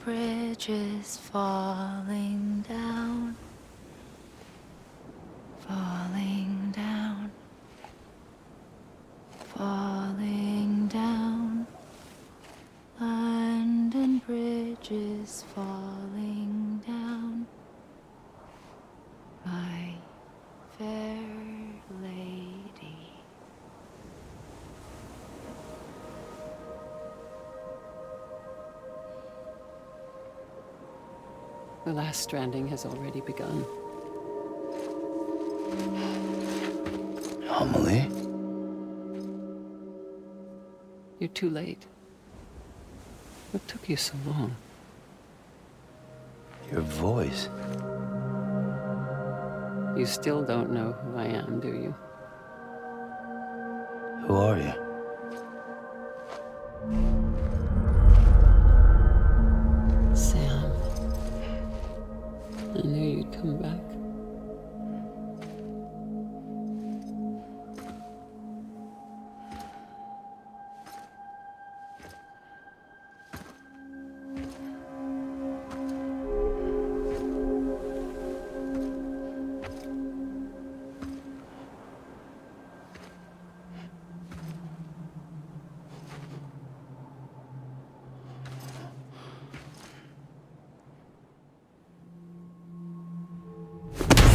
bridges falling down, falling down, falling down. London bridges falling down, my fair lady. The last stranding has already begun. Amelie? You're too late. What took you so long? Your voice. You still don't know who I am, do you? Who are you? Sam. I knew you'd come back.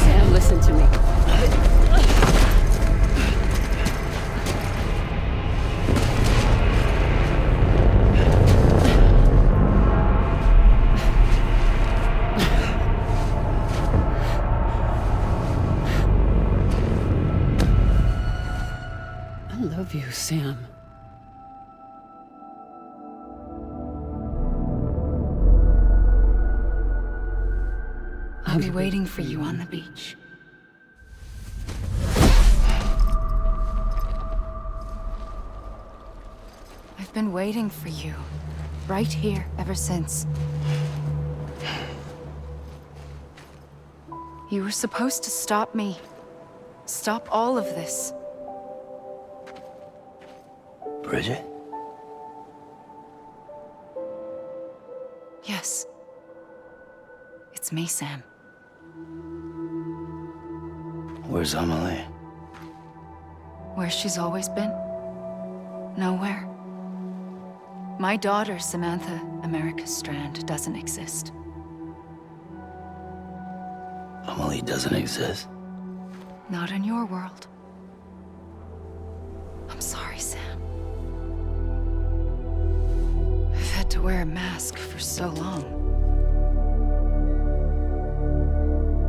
Sam, listen to me. I love you, Sam. I'll be waiting for you on the beach. I've been waiting for you, right here, ever since. You were supposed to stop me. Stop all of this. Bridget? Yes. It's me, Sam. Where's Amelie? Where she's always been. Nowhere. My daughter, Samantha America Strand, doesn't exist. Amelie doesn't exist? Not in your world. I'm sorry, Sam. I've had to wear a mask for so long.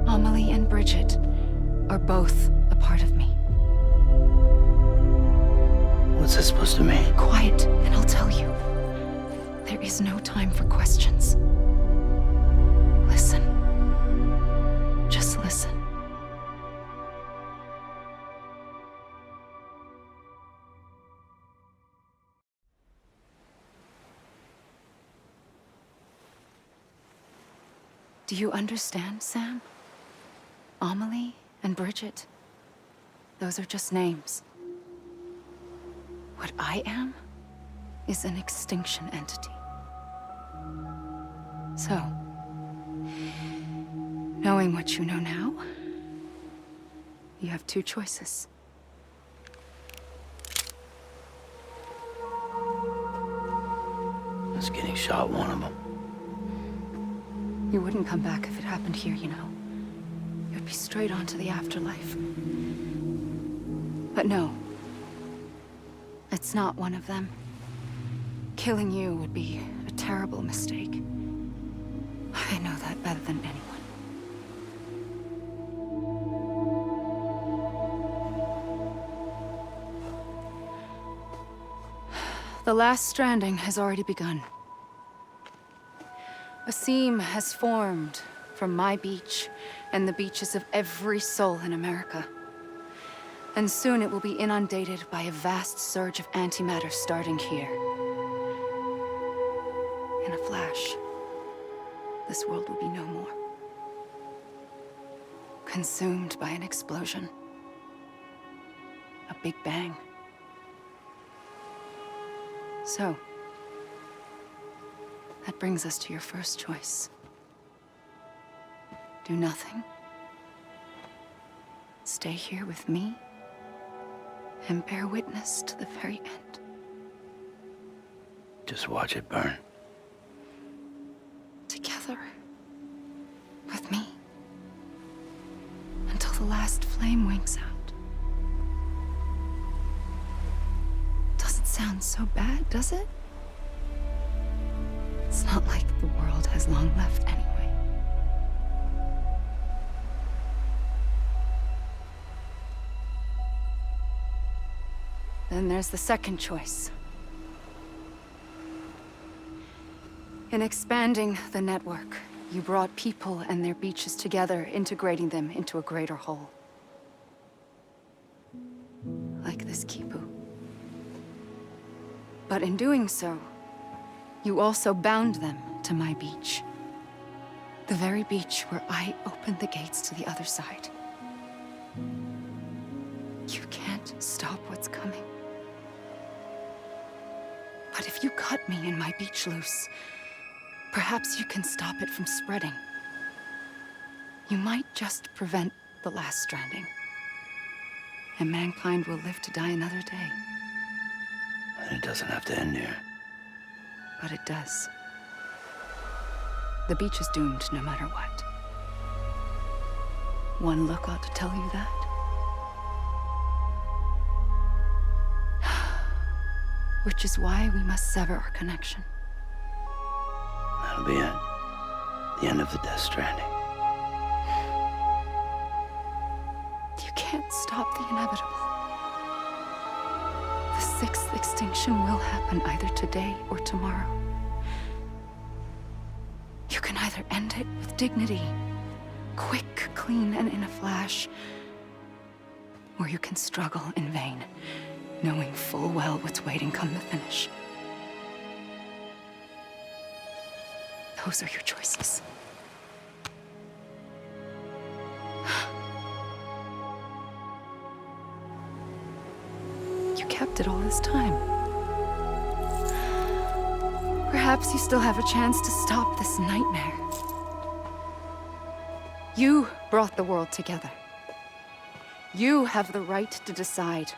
Amelie and Bridget are both a part of me. What's this supposed to mean? Quiet, and I'll tell you. There is no time for questions. Listen. Just listen. Do you understand, Sam? Amelie and Bridget, those are just names. What I am is an extinction entity. So, knowing what you know now, you have two choices. Is getting shot one of them? You wouldn't come back if it happened here, you know. You'd be straight on to the afterlife. But no. It's not one of them. Killing you would be a terrible mistake. I know that better than anyone. The last stranding has already begun. A seam has formed from my beach and the beaches of every soul in America. And soon it will be inundated by a vast surge of antimatter starting here. In a flash, this world will be no more. Consumed by an explosion. A big bang. That brings us to your first choice. Do nothing. Stay here with me and bear witness to the very end. Just watch it burn. Together. With me. Until the last flame winks out. Doesn't sound so bad, does it? It's not like the world has long left anyway. Then there's the second choice. In expanding the network, you brought people and their beaches together, integrating them into a greater whole. Like this Kipu. But in doing so, you also bound them to my beach. The very beach where I opened the gates to the other side. You can't stop what's coming. But if you cut me and my beach loose, perhaps you can stop it from spreading. You might just prevent the last stranding. And mankind will live to die another day. And it doesn't have to end here. But it does. The beach is doomed no matter what. One look ought to tell you that. Which is why we must sever our connection. That'll be it. The end of the Death Stranding. You can't stop the inevitable. The sixth extinction will happen either today or tomorrow. You can either end it with dignity, quick, clean, and in a flash, or you can struggle in vain, knowing full well what's waiting come the finish. Those are your choices. You kept it all this time. Perhaps you still have a chance to stop this nightmare. You brought the world together. You have the right to decide.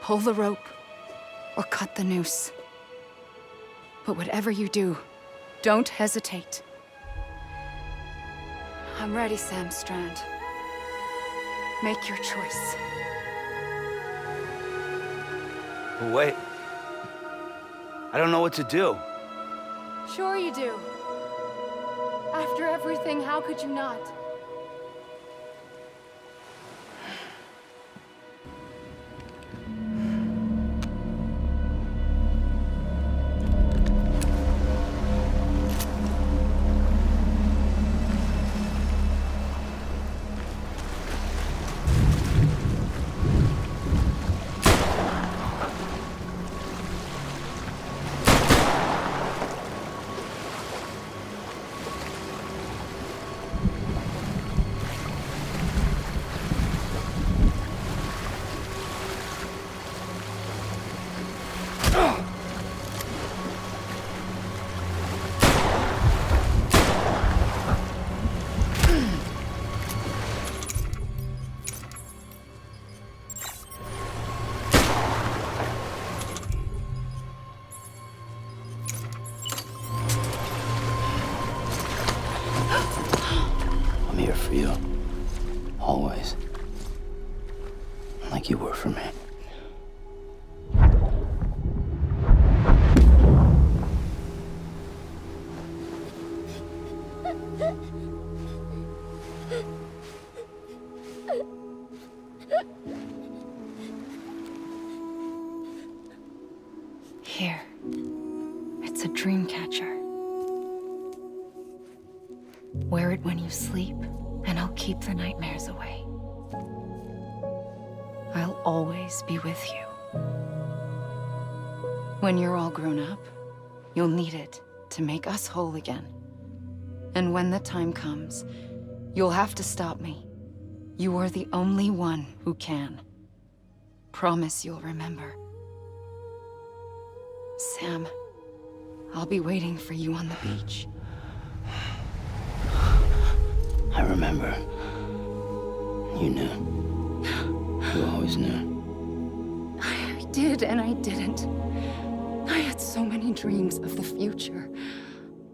Pull the rope, or cut the noose. But whatever you do, don't hesitate. I'm ready, Sam Strand. Make your choice. But wait. I don't know what to do. Sure you do. After everything, how could you not? I'm here for you. Always. Like you were for me. Here. It's a dream catcher. Wear it when you sleep, and I'll keep the nightmares away. I'll always be with you. When you're all grown up, you'll need it to make us whole again. And when the time comes, you'll have to stop me. You are the only one who can. Promise you'll remember. Sam, I'll be waiting for you on the beach. I remember. You knew. You always knew. I did and I didn't. I had so many dreams of the future.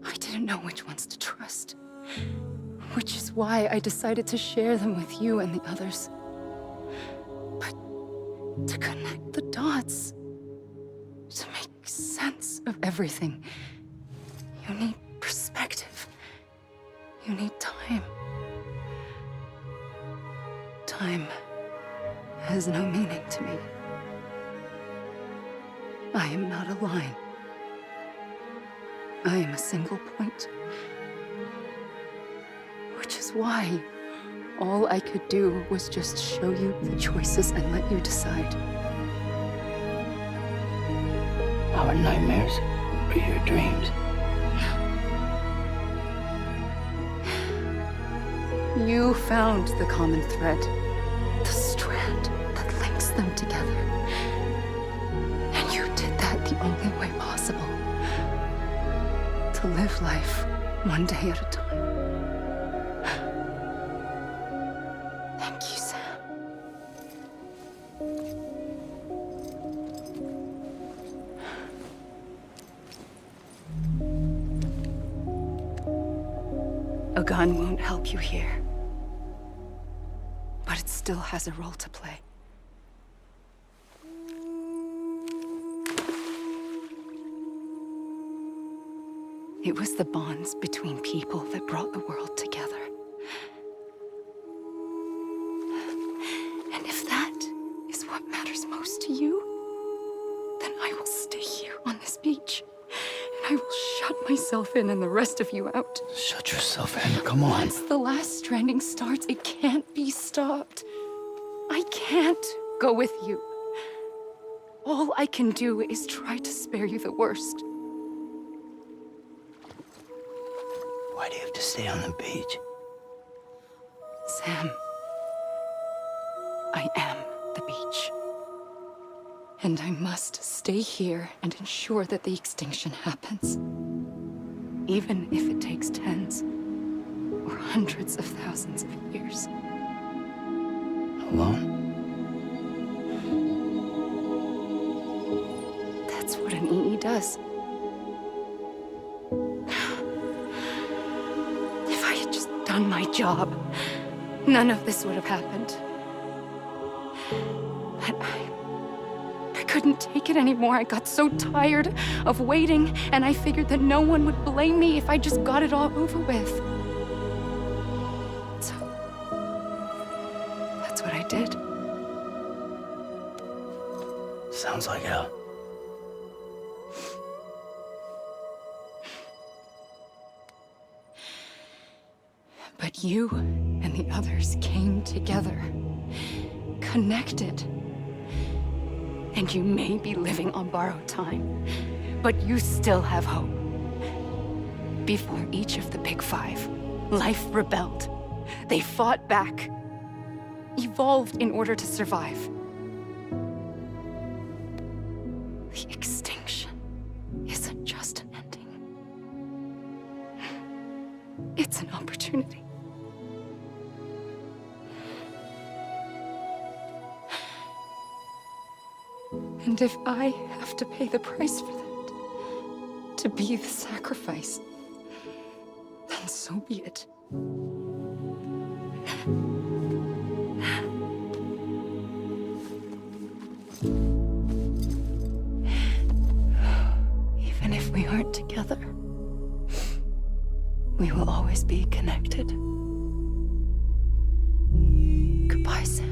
I didn't know which ones to trust. Which is why I decided to share them with you and the others. But to connect the dots, to make sense of everything, you need perspective. You need time. Time has no meaning to me. I am not a line. I am a single point. Which is why all I could do was just show you the choices and let you decide. Our nightmares or your dreams? You found the common thread, the strand that links them together. And you did that the only way possible. To live life one day at a time. Thank you, Sam. A gun won't help you here. But it still has a role to play. It was the bonds between people that brought the world together. And if that is what matters most to you, then I will stay here on this beach. And I will shut myself in and the rest of you out. Shut yourself in, come on. Once the last stranding starts, it can't be stopped. I can't go with you. All I can do is try to spare you the worst. Why do you have to stay on the beach? Sam, I am the beach. And I must stay here and ensure that the extinction happens. Even if it takes tens or hundreds of thousands of years. Alone? That's what an EE does. If I had just done my job, none of this would have happened. But I couldn't take it anymore. I got so tired of waiting, and I figured that no one would blame me if I just got it all over with. So, that's what I did. Sounds like hell. But you and the others came together, connected. And you may be living on borrowed time, but you still have hope. Before each of the Big Five, life rebelled. They fought back, evolved in order to survive. The extinction isn't just an ending. It's an opportunity. And if I have to pay the price for that, to be the sacrifice, then so be it. Even if we aren't together, we will always be connected. Goodbye, Sam.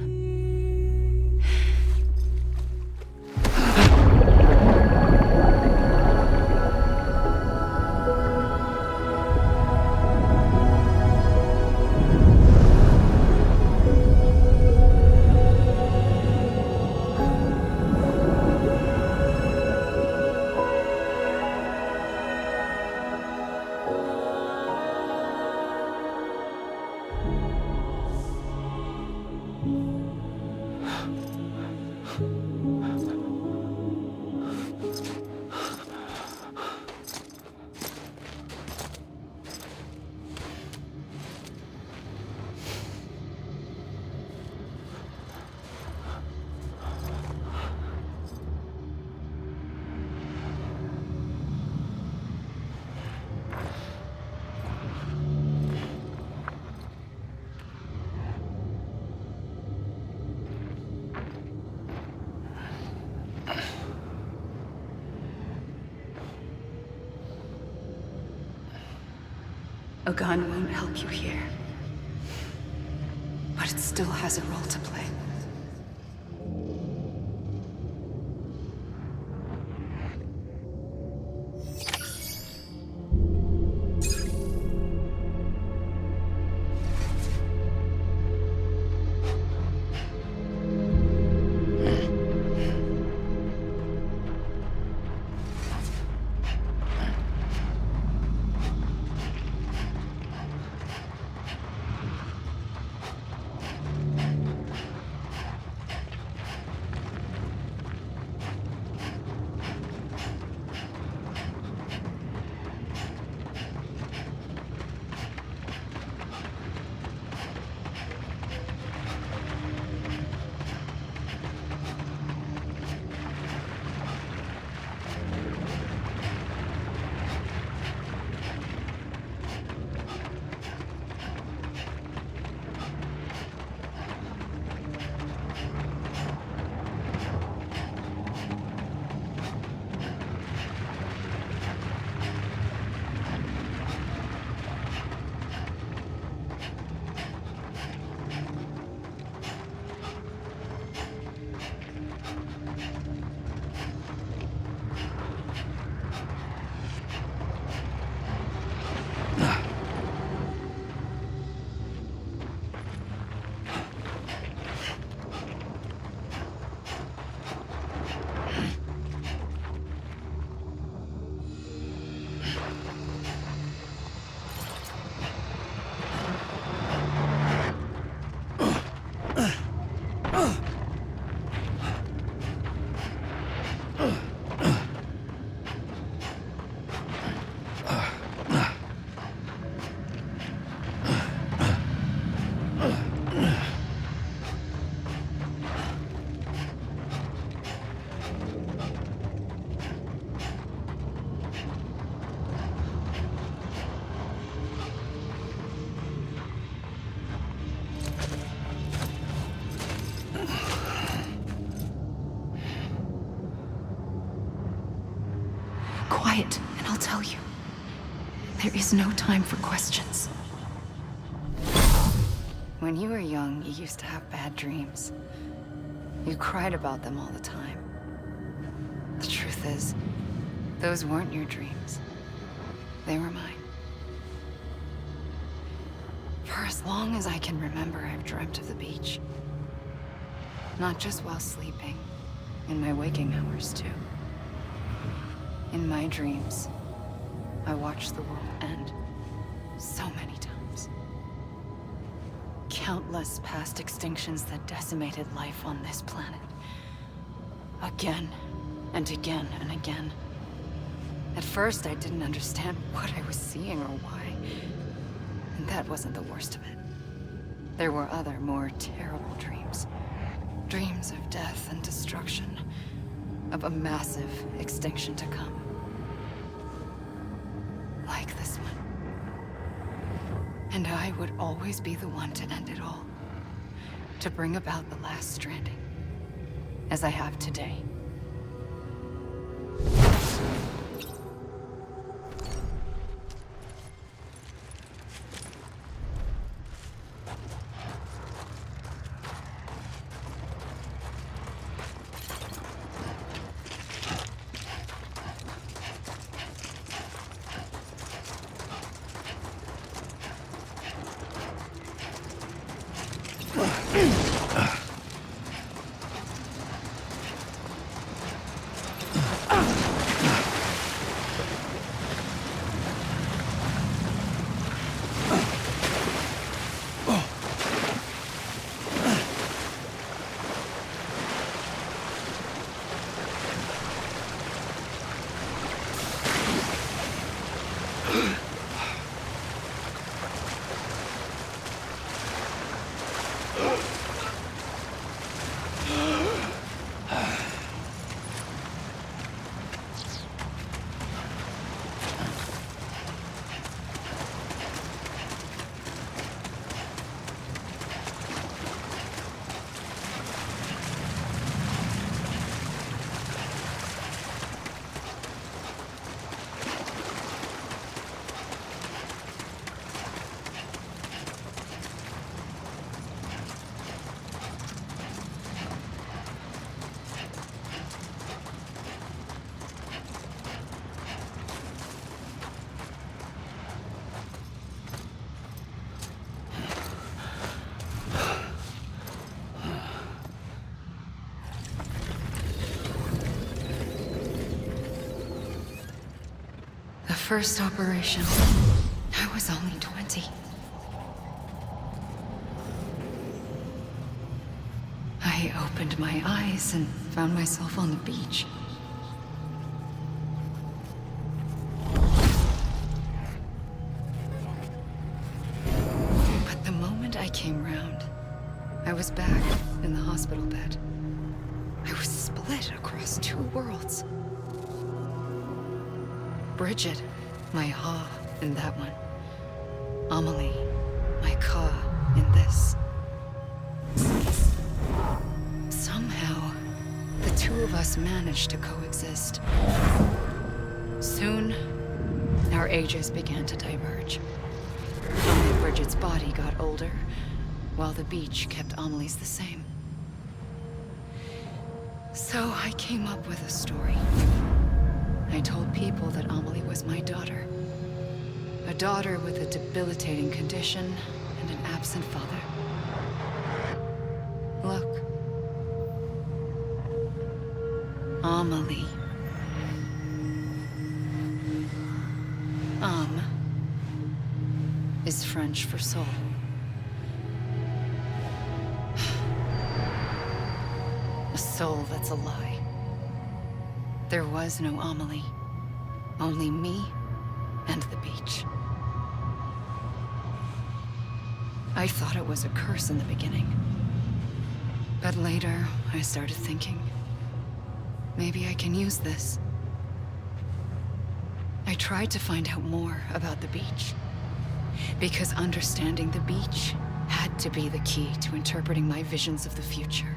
A gun won't help you here. But it still has a role to play. Quiet, and I'll tell you. There is no time for questions. When you were young, you used to have bad dreams. You cried about them all the time. The truth is, those weren't your dreams. They were mine. For as long as I can remember, I've dreamt of the beach. Not just while sleeping, in my waking hours too. In my dreams, I watched the world end so many times. Countless past extinctions that decimated life on this planet. Again, and again, and again. At first, I didn't understand what I was seeing or why. And that wasn't the worst of it. There were other, more terrible dreams. Dreams of death and destruction. Of a massive extinction to come. Like this one. And I would always be the one to end it all. To bring about the last stranding. As I have today. The first operation, I was only 20. I opened my eyes and found myself on the beach. But the moment I came round, I was back in the hospital bed. I was split across two worlds. Bridget, my Ha in that one. Amelie, my Ka in this. Somehow, the two of us managed to coexist. Soon, our ages began to diverge. Only Bridget's body got older, while the beach kept Amelie's the same. So I came up with a story. I told people that Amelie was my daughter. A daughter with a debilitating condition and an absent father. Look. Amelie. Âme is French for soul. A soul that's a lie. There was no Amelie. Only me and the beach. I thought it was a curse in the beginning. But later, I started thinking, maybe I can use this. I tried to find out more about the beach. Because understanding the beach had to be the key to interpreting my visions of the future.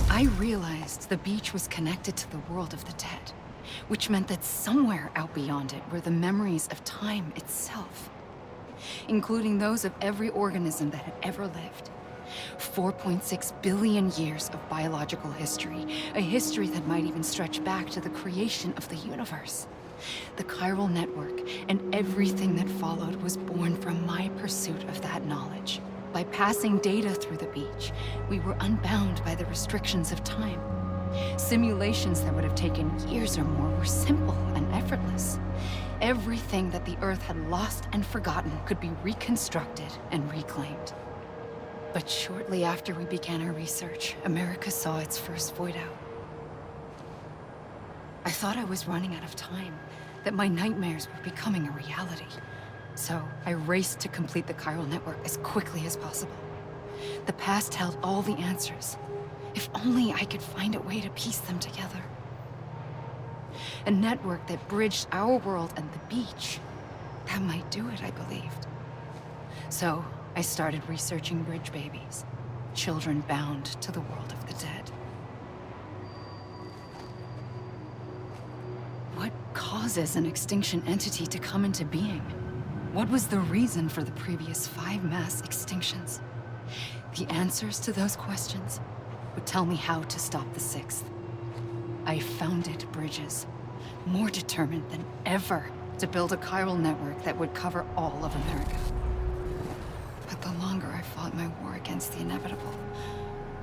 I realized the beach was connected to the world of the dead, which meant that somewhere out beyond it were the memories of time itself, including those of every organism that had ever lived. 4.6 billion years of biological history, a history that might even stretch back to the creation of the universe. The chiral network and everything that followed was born from my pursuit of that knowledge. By passing data through the beach, we were unbound by the restrictions of time. Simulations that would have taken years or more were simple and effortless. Everything that the Earth had lost and forgotten could be reconstructed and reclaimed. But shortly after we began our research, America saw its first void out. I thought I was running out of time, that my nightmares were becoming a reality. So I raced to complete the chiral network as quickly as possible. The past held all the answers. If only I could find a way to piece them together. A network that bridged our world and the beach. That might do it, I believed. So, I started researching bridge babies. Children bound to the world of the dead. What causes an extinction entity to come into being? What was the reason for the previous 5 mass extinctions? The answers to those questions would tell me how to stop the 6th. I founded bridges, more determined than ever to build a chiral network that would cover all of America. But the longer I fought my war against the inevitable,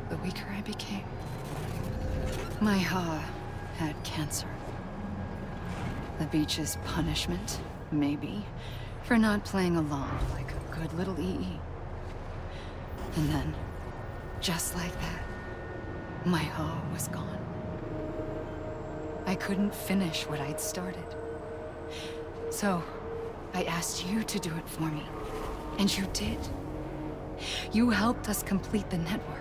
the weaker I became. My Ha had cancer. The beach's punishment, maybe, for not playing along like a good little EE. And then, just like that, my Ha was gone. I couldn't finish what I'd started. So, I asked you to do it for me. And you did. You helped us complete the network.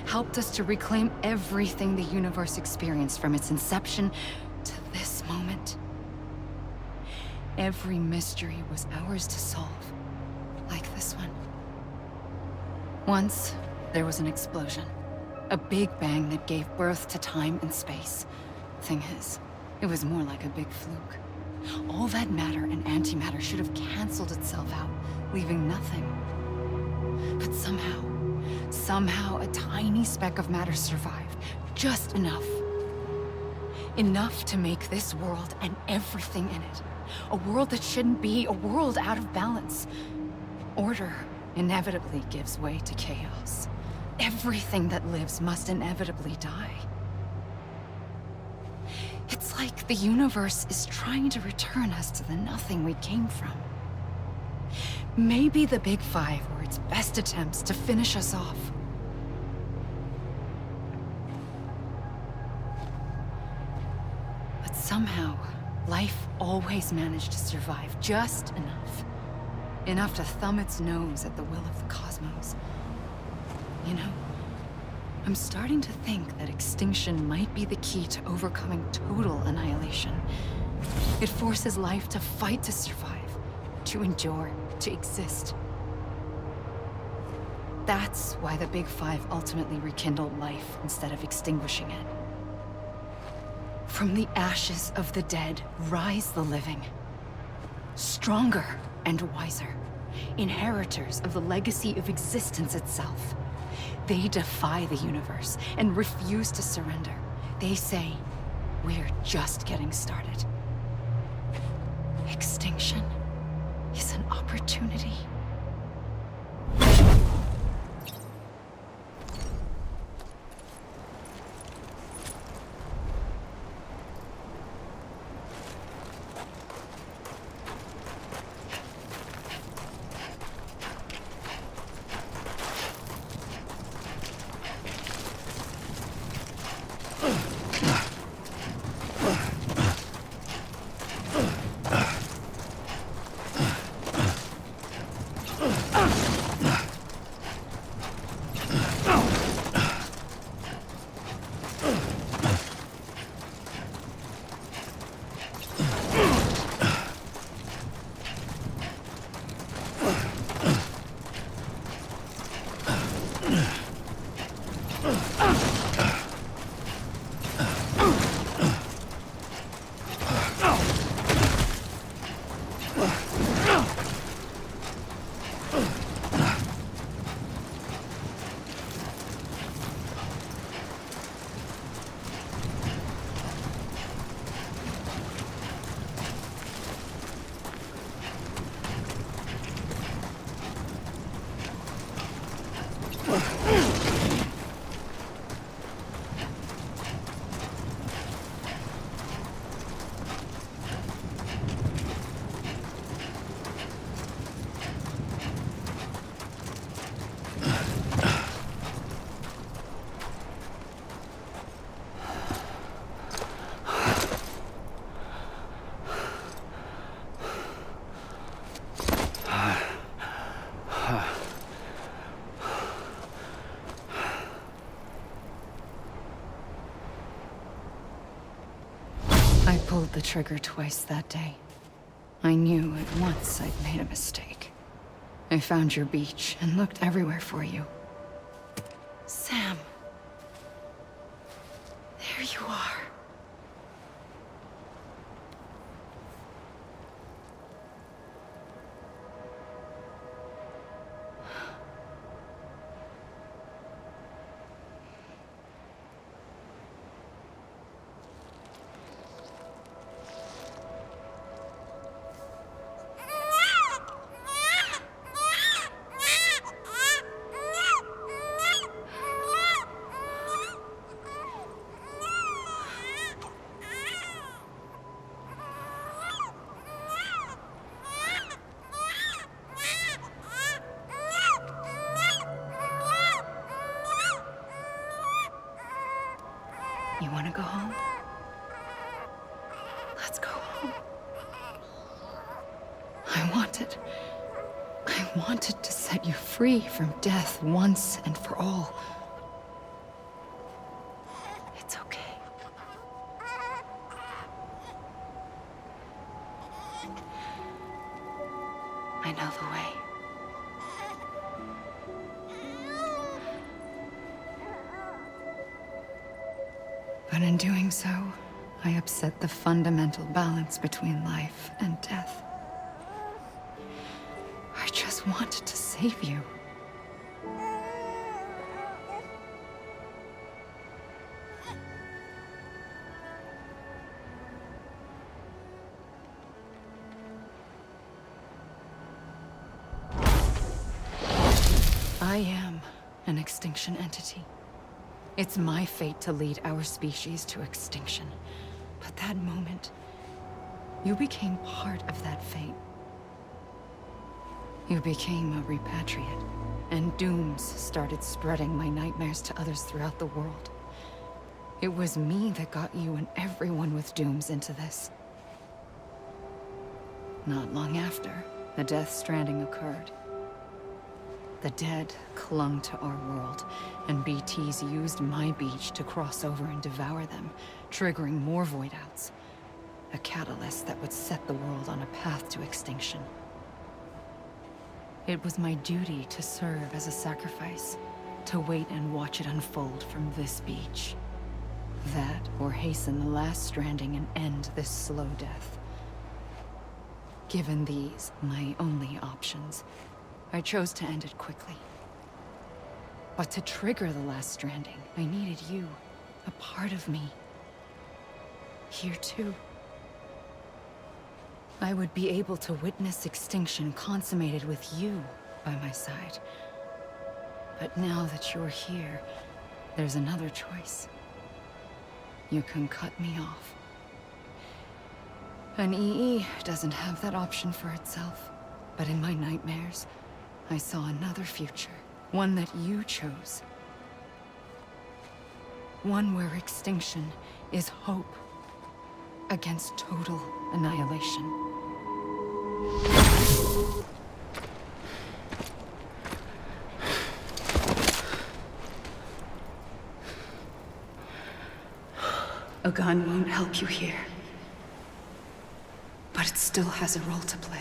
Helped us to reclaim everything the universe experienced from its inception to this moment. Every mystery was ours to solve. Like this one. Once, there was an explosion. A big bang that gave birth to time and space. Thing is, it was more like a big fluke. All that matter and antimatter should have canceled itself out, leaving nothing. But somehow a tiny speck of matter survived. Just enough. Enough to make this world and everything in it. A world that shouldn't be, a world out of balance. Order inevitably gives way to chaos. Everything that lives must inevitably die. It's like the universe is trying to return us to the nothing we came from. Maybe the Big Five were its best attempts to finish us off. But somehow, life always managed to survive just enough. Enough to thumb its nose at the will of the cosmos. You know, I'm starting to think that extinction might be the key to overcoming total annihilation. It forces life to fight to survive, to endure, to exist. That's why the Big Five ultimately rekindled life instead of extinguishing it. From the ashes of the dead rise the living. Stronger and wiser. Inheritors of the legacy of existence itself. They defy the universe and refuse to surrender. They say, we're just getting started. Extinction is an opportunity. I pulled the trigger twice that day. I knew at once I'd made a mistake. I found your beach and looked everywhere for you. Sam. There you are. You want to go home? Let's go home. I wanted to set you free from death once and for all. It's okay. I know the way. But in doing so, I upset the fundamental balance between life and death. I just wanted to save you. I am an extinction entity. It's my fate to lead our species to extinction. But that moment, you became part of that fate. You became a repatriate, and dooms started spreading my nightmares to others throughout the world. It was me that got you and everyone with dooms into this. Not long after, the Death Stranding occurred. The dead clung to our world, and BTs used my beach to cross over and devour them, triggering more void-outs. A catalyst that would set the world on a path to extinction. It was my duty to serve as a sacrifice, to wait and watch it unfold from this beach. That, or hasten the last stranding and end this slow death. Given these, my only options, I chose to end it quickly. But to trigger the last stranding, I needed you, a part of me. Here too. I would be able to witness extinction consummated with you by my side. But now that you're here, there's another choice. You can cut me off. An EE doesn't have that option for itself. But in my nightmares, I saw another future. One that you chose. One where extinction is hope against total annihilation. A gun won't help you here. But it still has a role to play.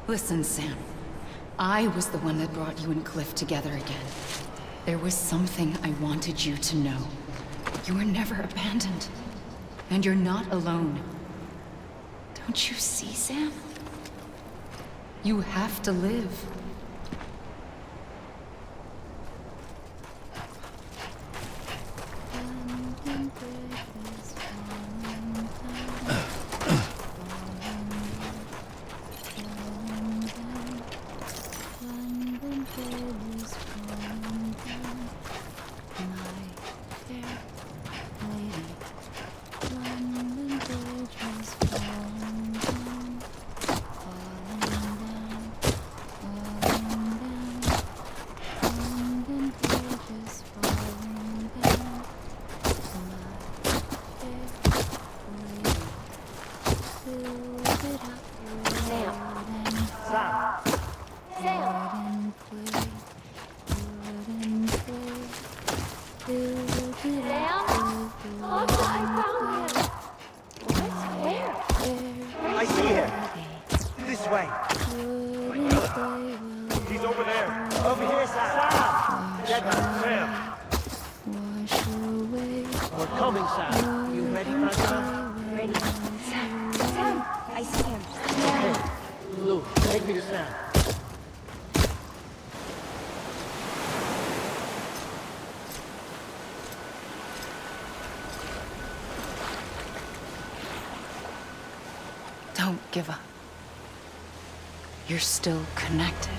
Listen, Sam. I was the one that brought you and Cliff together again. There was something I wanted you to know. You were never abandoned. And you're not alone. Don't you see, Sam? You have to live. Get Sam. Wash away. We're coming, Sam. You ready, Francois? Ready. Sam! I see him. Okay. Lou, take me to Sam. Don't give up. You're still connected.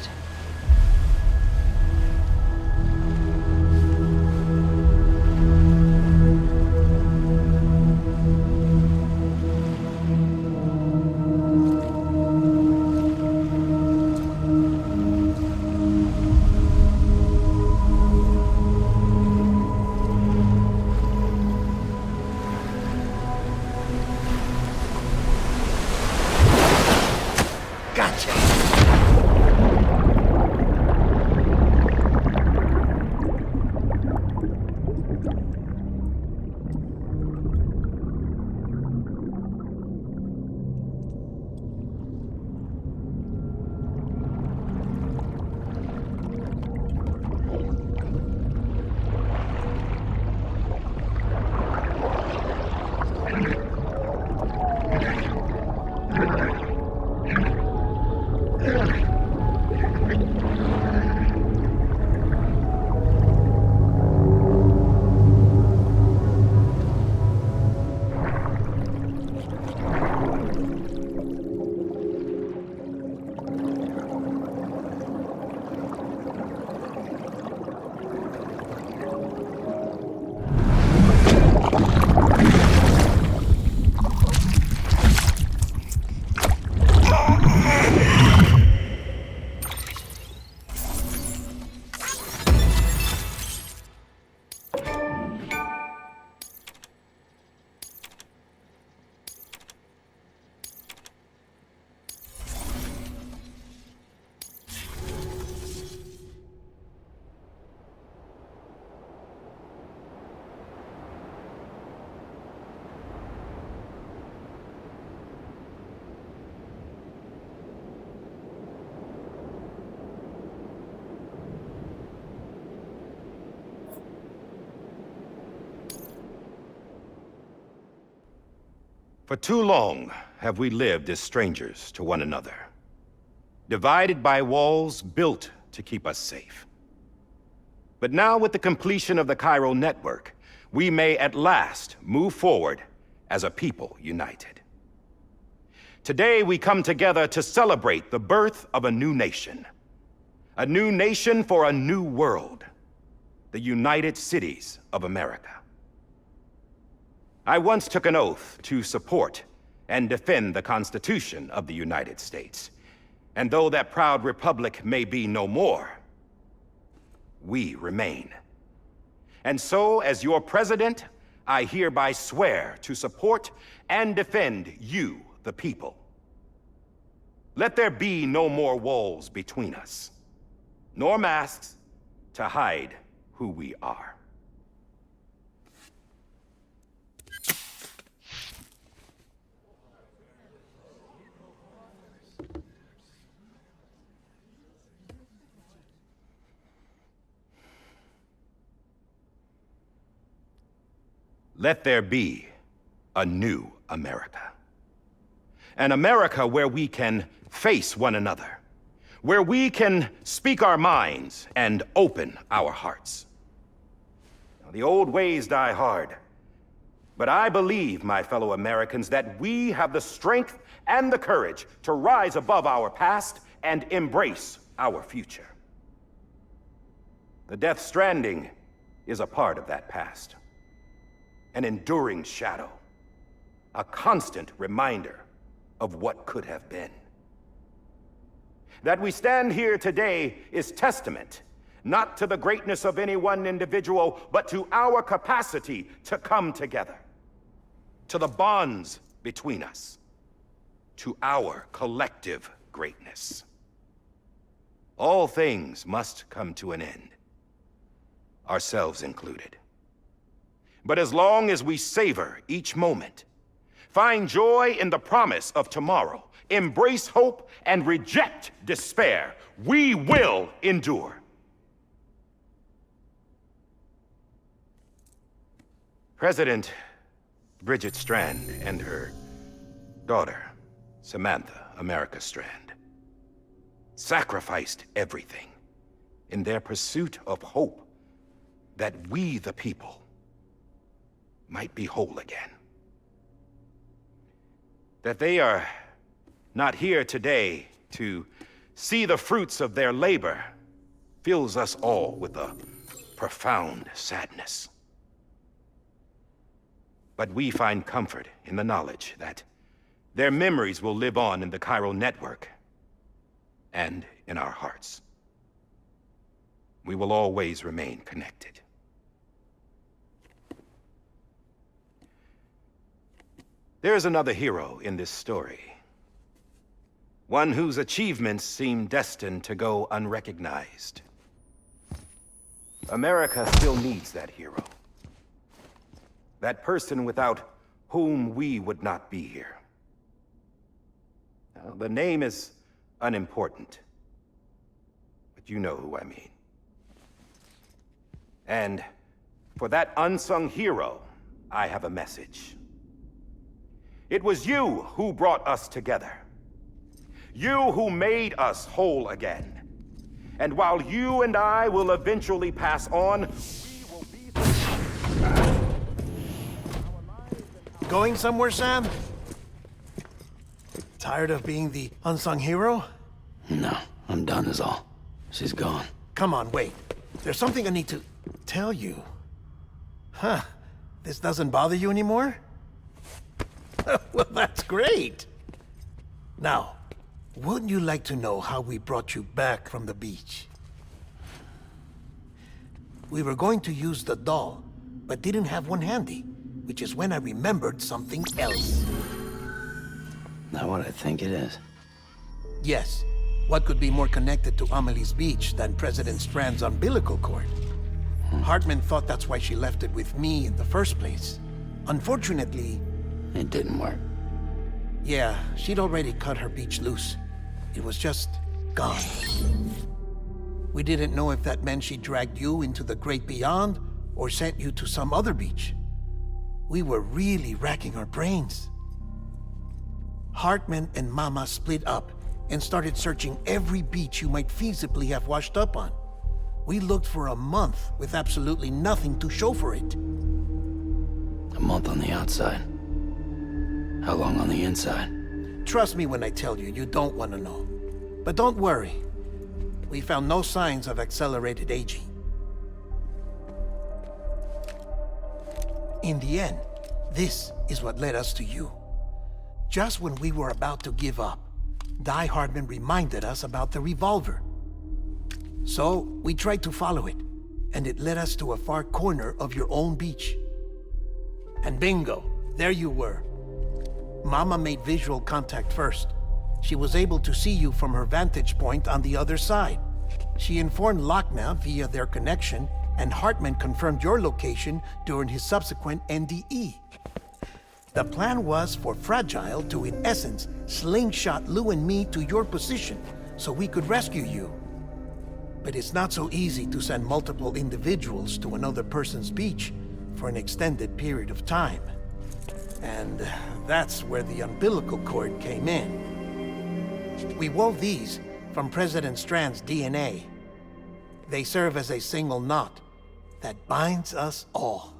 For too long have we lived as strangers to one another, divided by walls built to keep us safe. But now, with the completion of the chiral network, we may at last move forward as a people united. Today we come together to celebrate the birth of a new nation for a new world, the United Cities of America. I once took an oath to support and defend the Constitution of the United States. And though that proud republic may be no more, we remain. And so, as your president, I hereby swear to support and defend you, the people. Let there be no more walls between us, nor masks to hide who we are. Let there be a new America. An America where we can face one another, where we can speak our minds and open our hearts. Now, the old ways die hard, but I believe, my fellow Americans, that we have the strength and the courage to rise above our past and embrace our future. The Death Stranding is a part of that past. An enduring shadow, a constant reminder of what could have been. That we stand here today is testament, not to the greatness of any one individual, but to our capacity to come together, to the bonds between us, to our collective greatness. All things must come to an end, ourselves included. But as long as we savor each moment, find joy in the promise of tomorrow, embrace hope, and reject despair, we will endure. President Bridget Strand and her daughter, Samantha America Strand, sacrificed everything in their pursuit of hope that we, the people, might be whole again. That they are not here today to see the fruits of their labor fills us all with a profound sadness. But we find comfort in the knowledge that their memories will live on in the chiral network and in our hearts. We will always remain connected. There is another hero in this story. One whose achievements seem destined to go unrecognized. America still needs that hero. That person without whom we would not be here. Now, the name is unimportant, but you know who I mean. And for that unsung hero, I have a message. It was you who brought us together. You who made us whole again. And while you and I will eventually pass on, we will be... Going somewhere, Sam? Tired of being the unsung hero? No, I'm done is all. She's gone. Come on, wait. There's something I need to tell you. Huh. This doesn't bother you anymore? Well, that's great. Now, wouldn't you like to know how we brought you back from the beach? We were going to use the doll, but didn't have one handy, which is when I remembered something else. Not what I think it is. Yes. What could be more connected to Amelie's beach than President Strand's umbilical cord? Hartman thought that's why she left it with me in the first place. Unfortunately... It didn't work. Yeah, she'd already cut her beach loose. It was just gone. We didn't know if that meant she dragged you into the great beyond or sent you to some other beach. We were really racking our brains. Hartman and Mama split up and started searching every beach you might feasibly have washed up on. We looked for a month with absolutely nothing to show for it. A month on the outside. How long on the inside? Trust me when I tell you, you don't want to know. But don't worry. We found no signs of accelerated aging. In the end, this is what led us to you. Just when we were about to give up, Die Hardman reminded us about the revolver. So, we tried to follow it, and it led us to a far corner of your own beach. And bingo, there you were. Mama made visual contact first. She was able to see you from her vantage point on the other side. She informed Lochna via their connection, and Hartman confirmed your location during his subsequent NDE. The plan was for Fragile to, in essence, slingshot Lou and me to your position so we could rescue you. But it's not so easy to send multiple individuals to another person's beach for an extended period of time. And that's where the umbilical cord came in. We wove these from President Strand's DNA. They serve as a single knot that binds us all.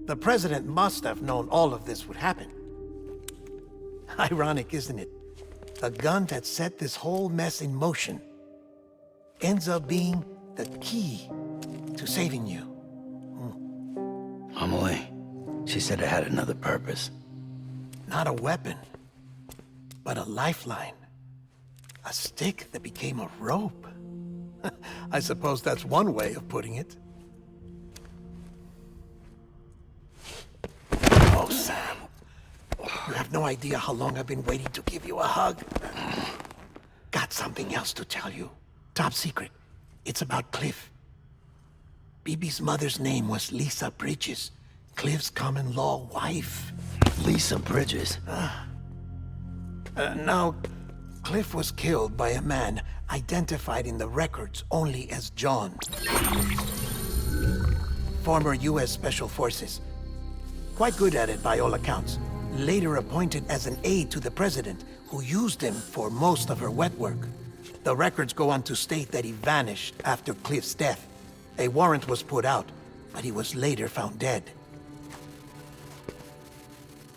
The President must have known all of this would happen. Ironic, isn't it? The gun that set this whole mess in motion ends up being the key to saving you. Amelie, she said it had another purpose. Not a weapon, but a lifeline. A stick that became a rope. I suppose that's one way of putting it. Oh, Sam. You have no idea how long I've been waiting to give you a hug. Got something else to tell you. Top secret. It's about Cliff. BB's mother's name was Lisa Bridges, Cliff's common-law wife. Lisa Bridges? Now, Cliff was killed by a man identified in the records only as John. former U.S. Special Forces. Quite good at it by all accounts. Later appointed as an aide to the president, who used him for most of her wet work. The records go on to state that he vanished after Cliff's death. A warrant was put out, but he was later found dead.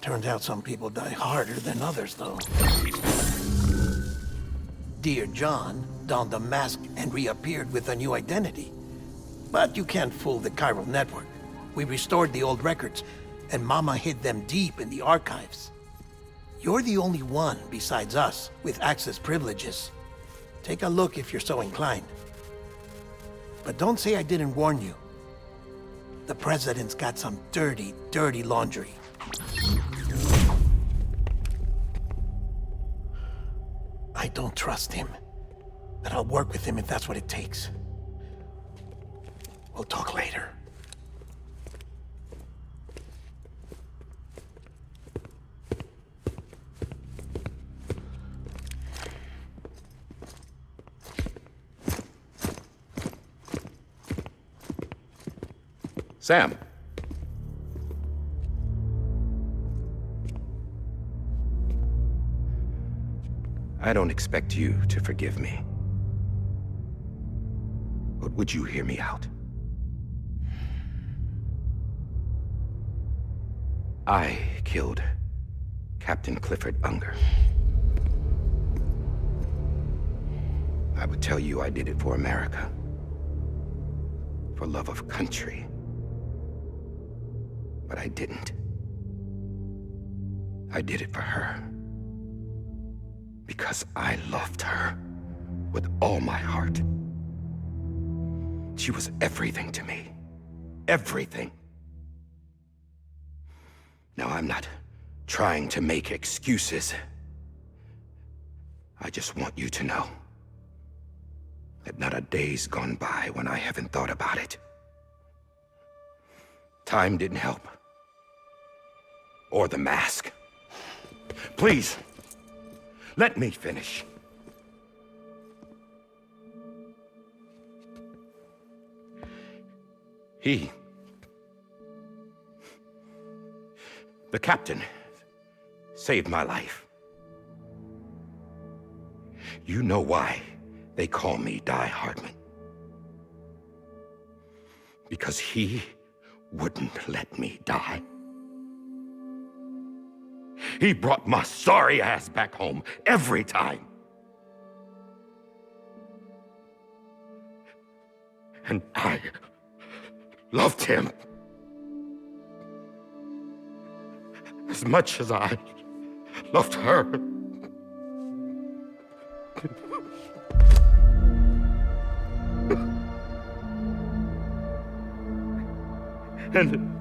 Turns out some people die harder than others, though. Dear John donned a mask and reappeared with a new identity. But you can't fool the chiral network. We restored the old records, and Mama hid them deep in the archives. You're the only one, besides us, with access privileges. Take a look if you're so inclined. But don't say I didn't warn you. The president's got some dirty, dirty laundry. I don't trust him, but I'll work with him if that's what it takes. We'll talk later. Sam. I don't expect you to forgive me. But would you hear me out? I killed Captain Clifford Unger. I would tell you I did it for America. For love of country. But I didn't. I did it for her. Because I loved her with all my heart. She was everything to me. Everything. Now, I'm not trying to make excuses. I just want you to know that not a day's gone by when I haven't thought about it. Time didn't help. Or the mask. Please, let me finish. The captain, saved my life. You know why they call me Die Hardman. Because he wouldn't let me die. He brought my sorry ass back home every time. And I loved him as much as I loved her. And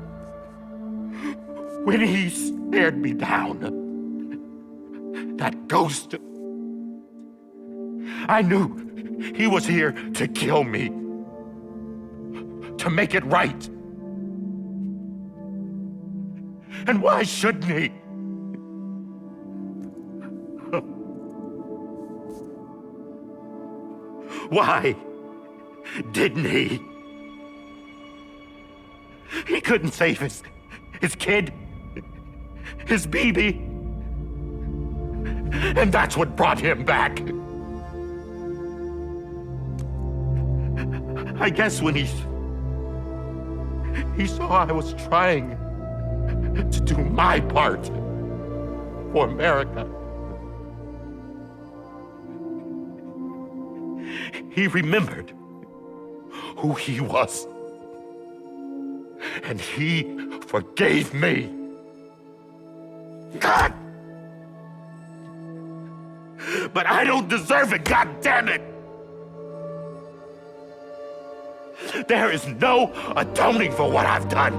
when he stared me down, that ghost, I knew he was here to kill me, to make it right. And why shouldn't he? Why didn't he? He couldn't save his kid, his baby. And that's what brought him back. I guess when he saw I was trying to do my part for America, he remembered who he was. And he forgave me. God! But I don't deserve it, God damn it! There is no atoning for what I've done.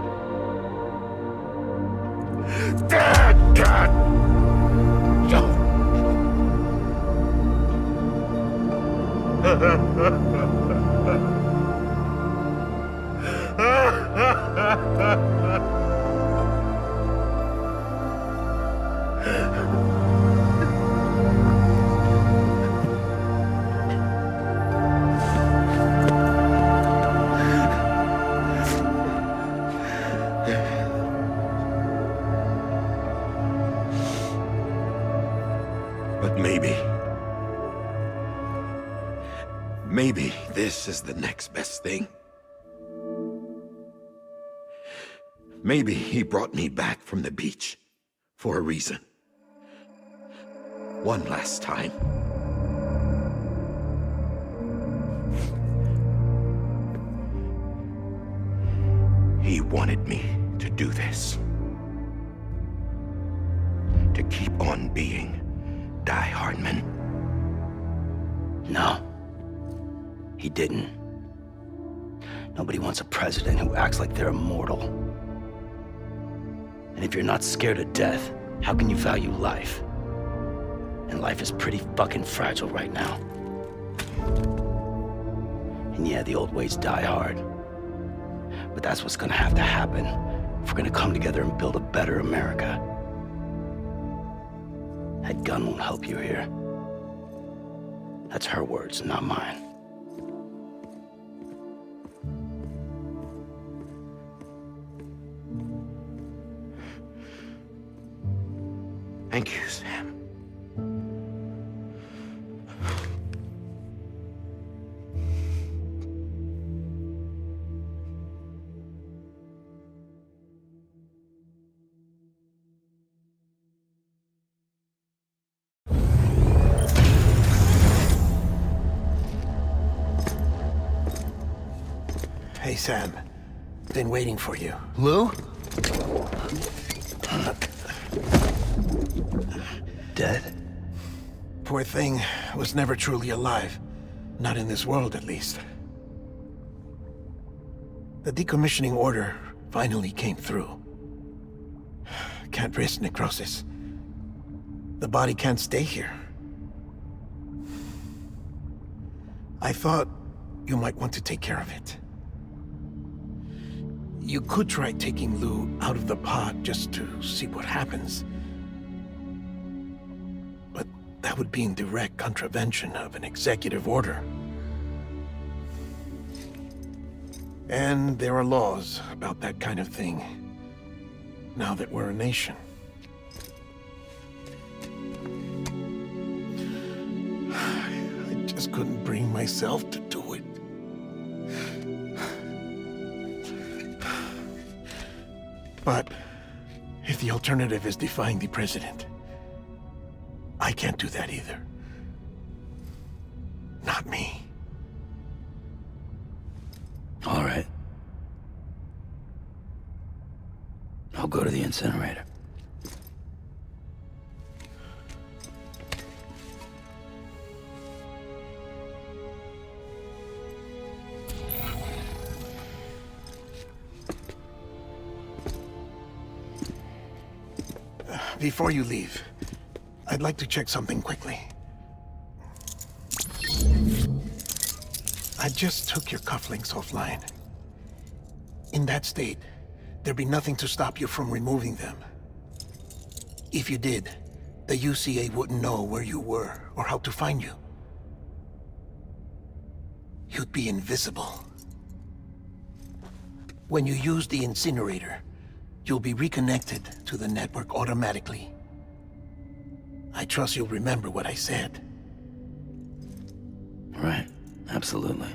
God! this is the next best thing. Maybe he brought me back from the beach for a reason. One last time. He wanted me to do this. To keep on being Die Hardman. No. He didn't. Nobody wants a president who acts like they're immortal. And if you're not scared of death, how can you value life? And life is pretty fucking fragile right now. And yeah, the old ways die hard. But that's what's gonna have to happen if we're gonna come together and build a better America. That gun won't help you here. That's her words, not mine. Thank you, Sam. Hey, Sam. Been waiting for you. Lou? Dead? Poor thing was never truly alive. Not in this world, at least. The decommissioning order finally came through. Can't risk necrosis. The body can't stay here. I thought you might want to take care of it. You could try taking Lou out of the pod just to see what happens. But that would be in direct contravention of an executive order. And there are laws about that kind of thing, now that we're a nation. I just couldn't bring myself to do it. But if the alternative is defying the president, I can't do that either. Not me. All right. I'll go to the incinerator. Before you leave, I'd like to check something quickly. I just took your cufflinks offline. In that state, there'd be nothing to stop you from removing them. If you did, the UCA wouldn't know where you were or how to find you. You'd be invisible. When you use the incinerator, you'll be reconnected to the network automatically. I trust you'll remember what I said. Right, absolutely.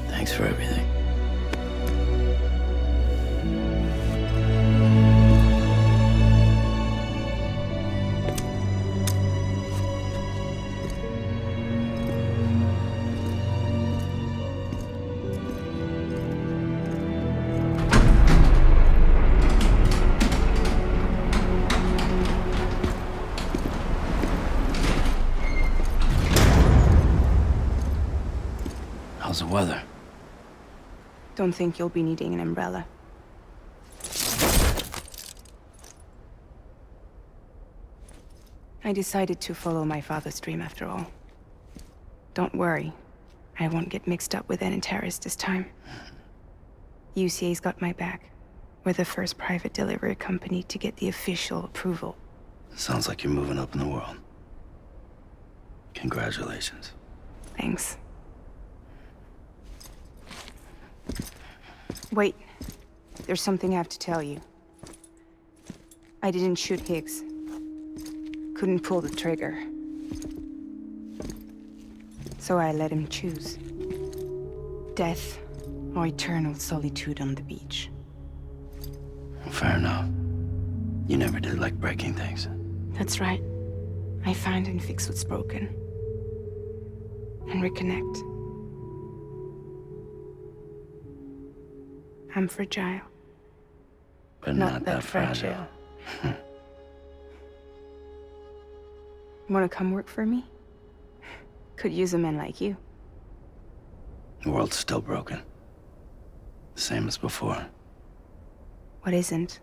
Thanks for everything. How's the weather? Don't think you'll be needing an umbrella. I decided to follow my father's dream after all. Don't worry. I won't get mixed up with any terrorists this time. UCA's got my back. We're the first private delivery company to get the official approval. Sounds like you're moving up in the world. Congratulations. Thanks. Wait. There's something I have to tell you. I didn't shoot Higgs. Couldn't pull the trigger. So I let him choose. Death or eternal solitude on the beach. Fair enough. You never did like breaking things. That's right. I find and fix what's broken. And reconnect. I'm fragile. But not that fragile. Wanna come work for me? Could use a man like you. The world's still broken. The same as before. What isn't?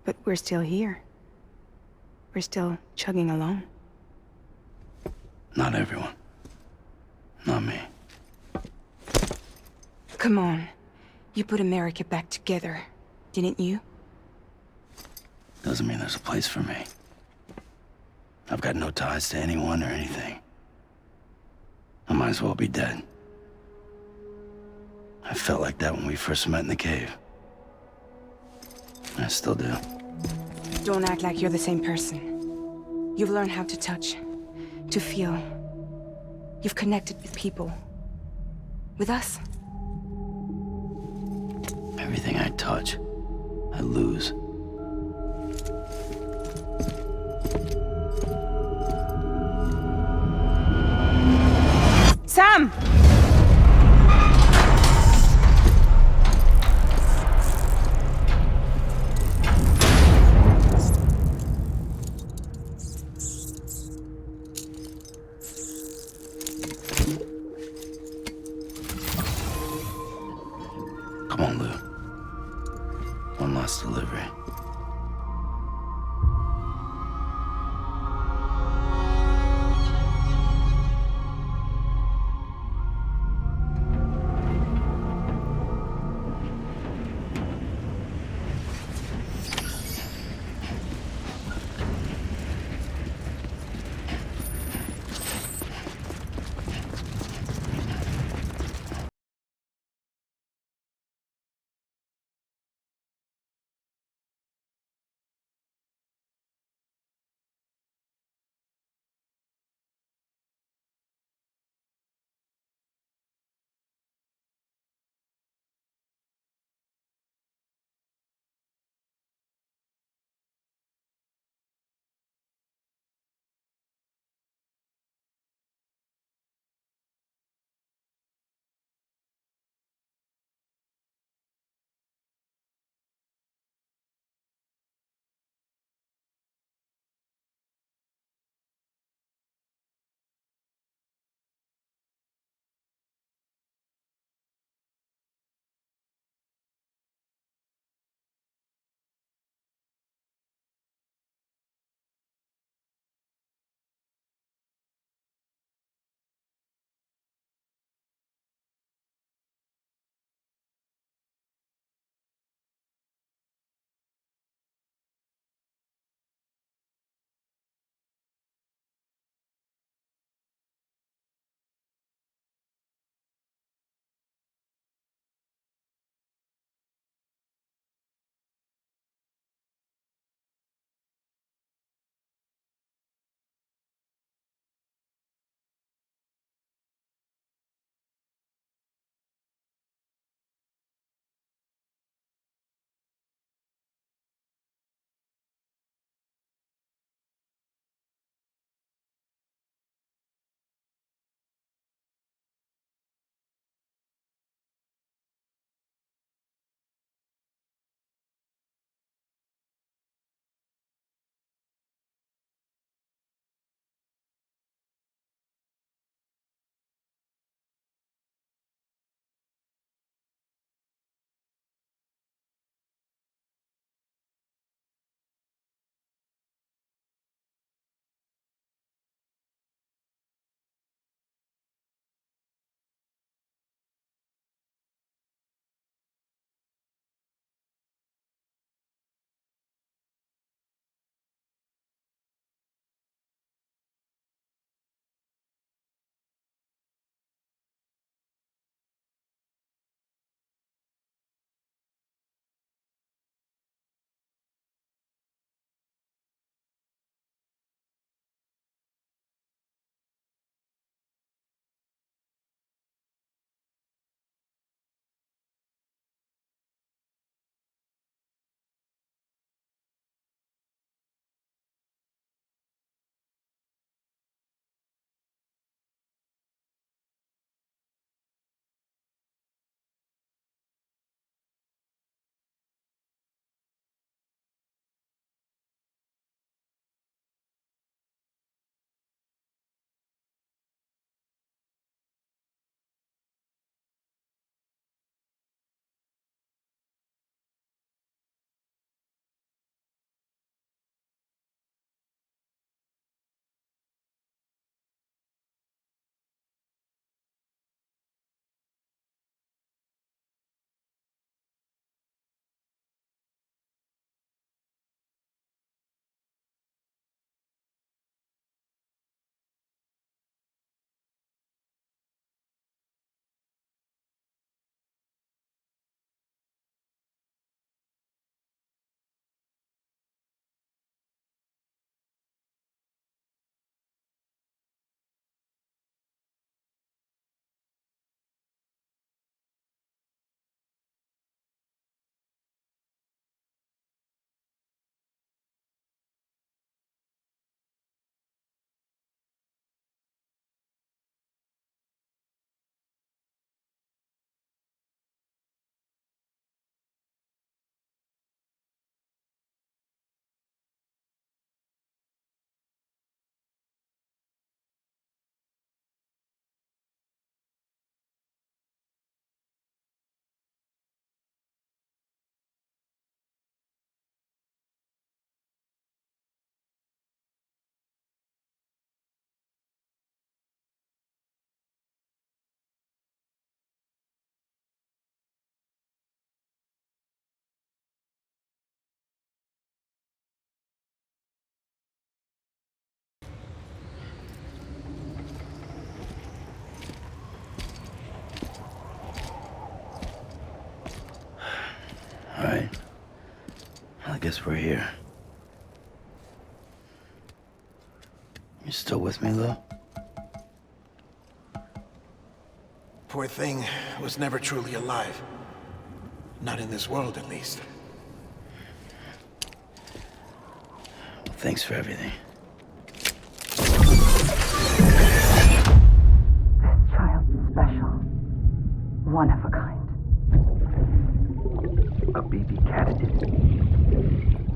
But we're still here. We're still chugging along. Not everyone. Not me. Come on. You put America back together, didn't you? Doesn't mean there's a place for me. I've got no ties to anyone or anything. I might as well be dead. I felt like that when we first met in the cave. I still do. Don't act like you're the same person. You've learned how to touch, to feel. You've connected with people. With us. Everything I touch, I lose. Sam! Come on, Lou. One last delivery. right. I guess we're here. You still with me, Lou? Poor thing was never truly alive. Not in this world, at least. Well, thanks for everything. Child's special. One of a kind. A baby candidate.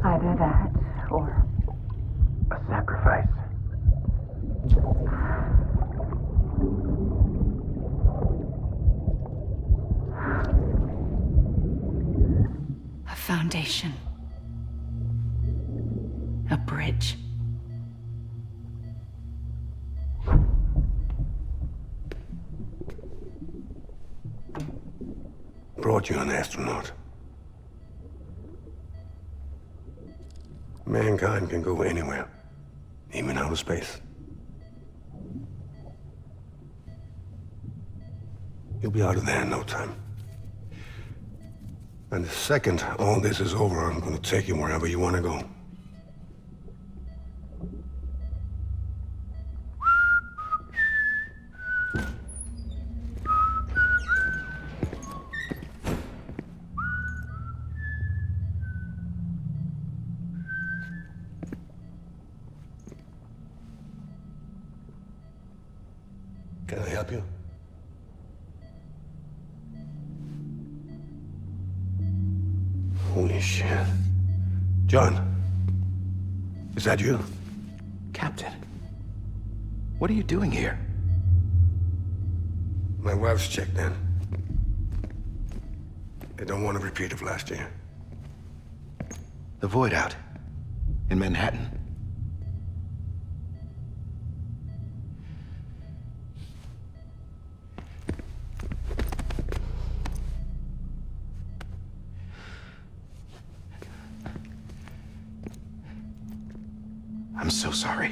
Either that, or A sacrifice. a foundation. A bridge. Brought you an astronaut. Mankind can go anywhere, even outer space. You'll be out of there in no time. And the second all this is over, I'm gonna take you wherever you wanna go. Can I help you? Holy shit. John, is that you? Captain, what are you doing here? My wife's checked in. They don't want a repeat of last year. The void out. In Manhattan. I'm so sorry.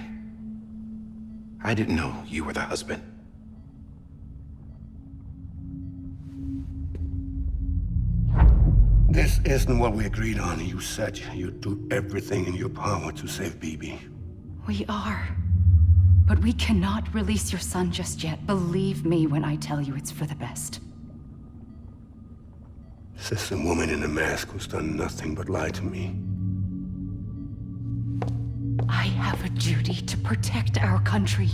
I didn't know you were the husband. This isn't what we agreed on. You said you'd do everything in your power to save BB. We are. But we cannot release your son just yet. Believe me when I tell you it's for the best. This is a woman in a mask who's done nothing but lie to me. I have a duty to protect our country.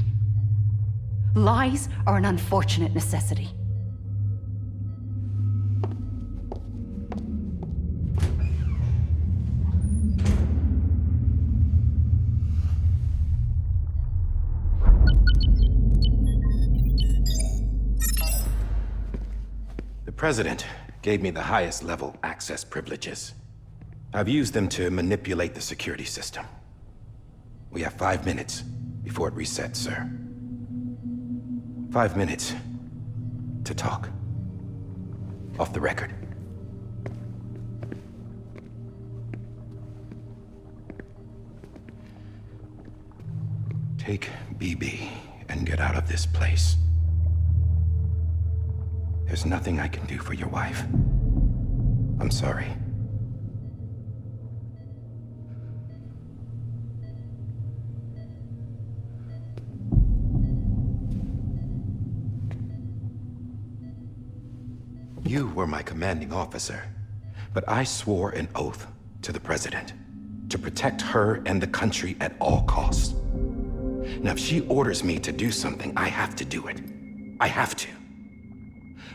Lies are an unfortunate necessity. The President gave me the highest level access privileges. I've used them to manipulate the security system. We have 5 minutes before it resets, sir. 5 minutes to talk. Off the record. Take BB and get out of this place. There's nothing I can do for your wife. I'm sorry. You were my commanding officer, but I swore an oath to the President to protect her and the country at all costs. Now, if she orders me to do something, I have to do it. I have to.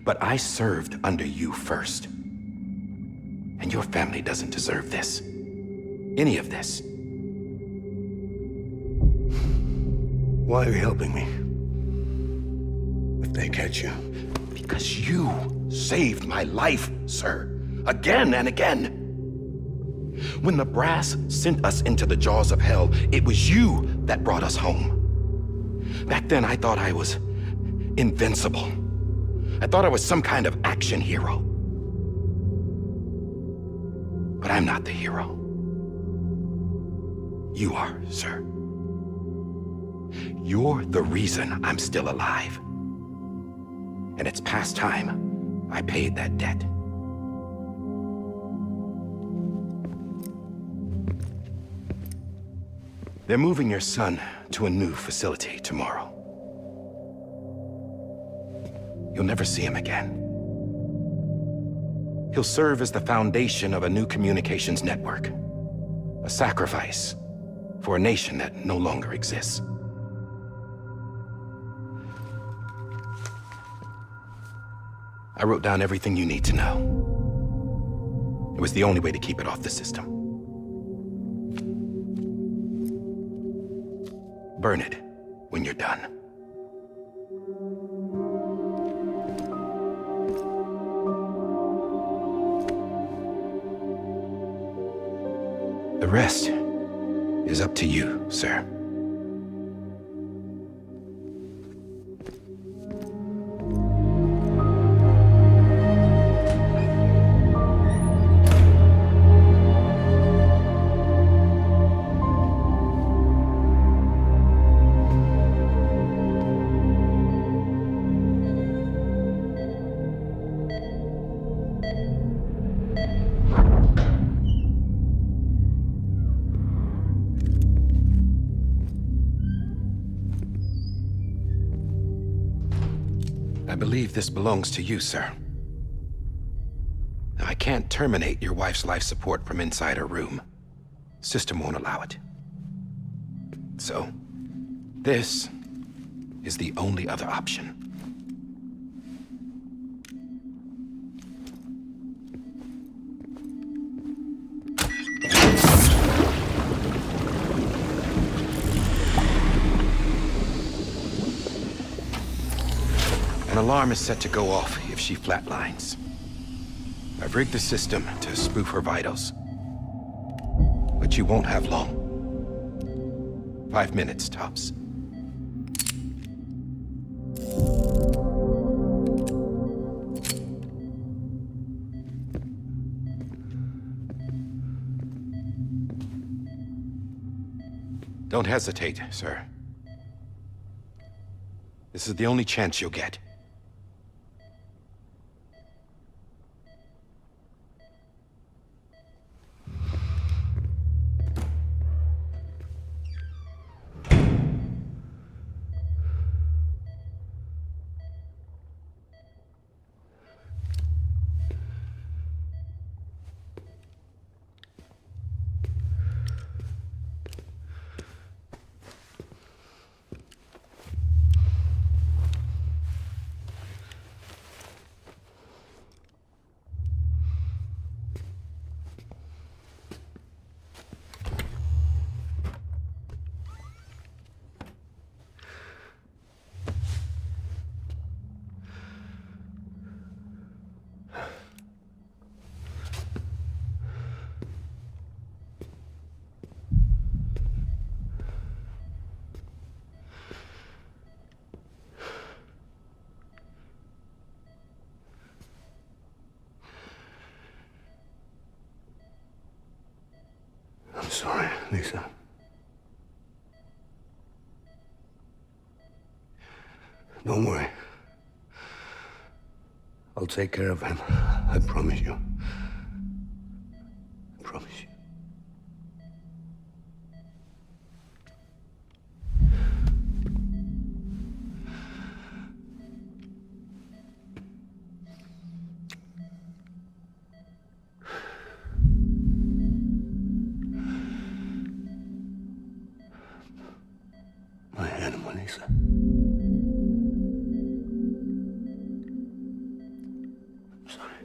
But I served under you first. And your family doesn't deserve this. Any of this. Why are you helping me? If they catch you. Because you saved my life, sir. Again and again. When the brass sent us into the jaws of hell, it was you that brought us home. Back then, I thought I was invincible. I thought I was some kind of action hero. But I'm not the hero. You are, sir. You're the reason I'm still alive. And it's past time I paid that debt. They're moving your son to a new facility tomorrow. You'll never see him again. He'll serve as the foundation of a new communications network. A sacrifice for a nation that no longer exists. I wrote down everything you need to know. It was the only way to keep it off the system. Burn it when you're done. The rest is up to you, sir. I believe this belongs to you, sir. I can't terminate your wife's life support from inside her room. System won't allow it. So, this is the only other option. An alarm is set to go off if she flatlines. I've rigged the system to spoof her vitals. But you won't have long. 5 minutes, tops. Don't hesitate, sir. This is the only chance you'll get. I'm sorry, Lisa. Don't worry. I'll take care of him. I promise you. I promise you. My animal, Lisa. I'm sorry.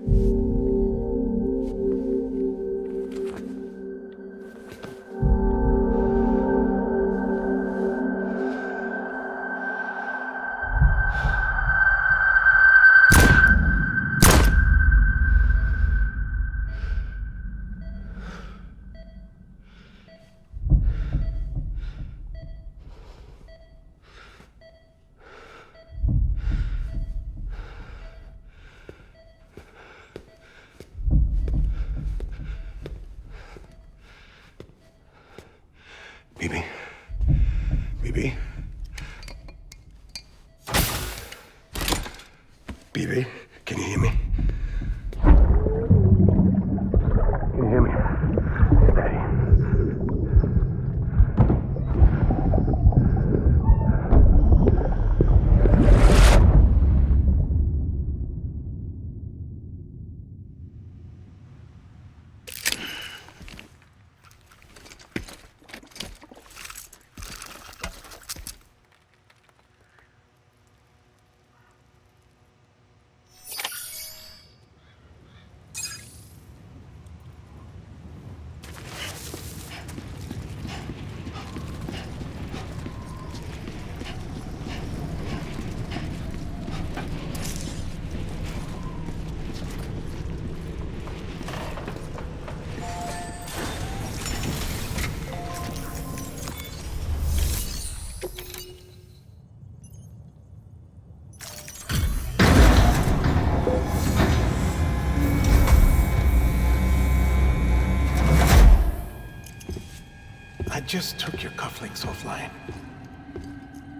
I just took your cufflinks offline.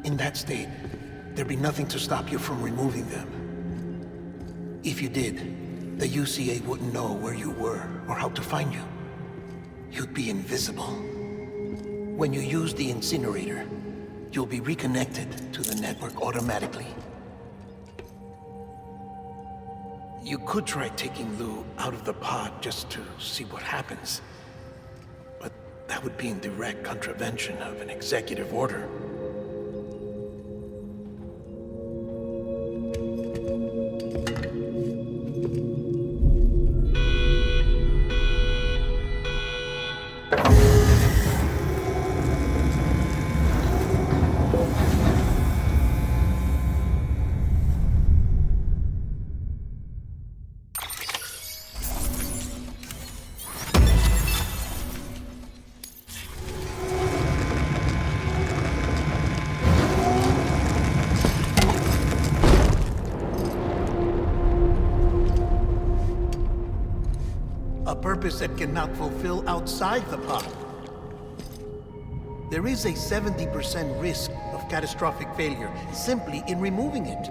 In that state, there'd be nothing to stop you from removing them. If you did, the UCA wouldn't know where you were or how to find you. You'd be invisible. When you use the incinerator, you'll be reconnected to the network automatically. You could try taking Lou out of the pod just to see what happens. But that would be in direct contravention of an executive order. A purpose that cannot fulfill outside the pod. There is a 70% risk of catastrophic failure simply in removing it.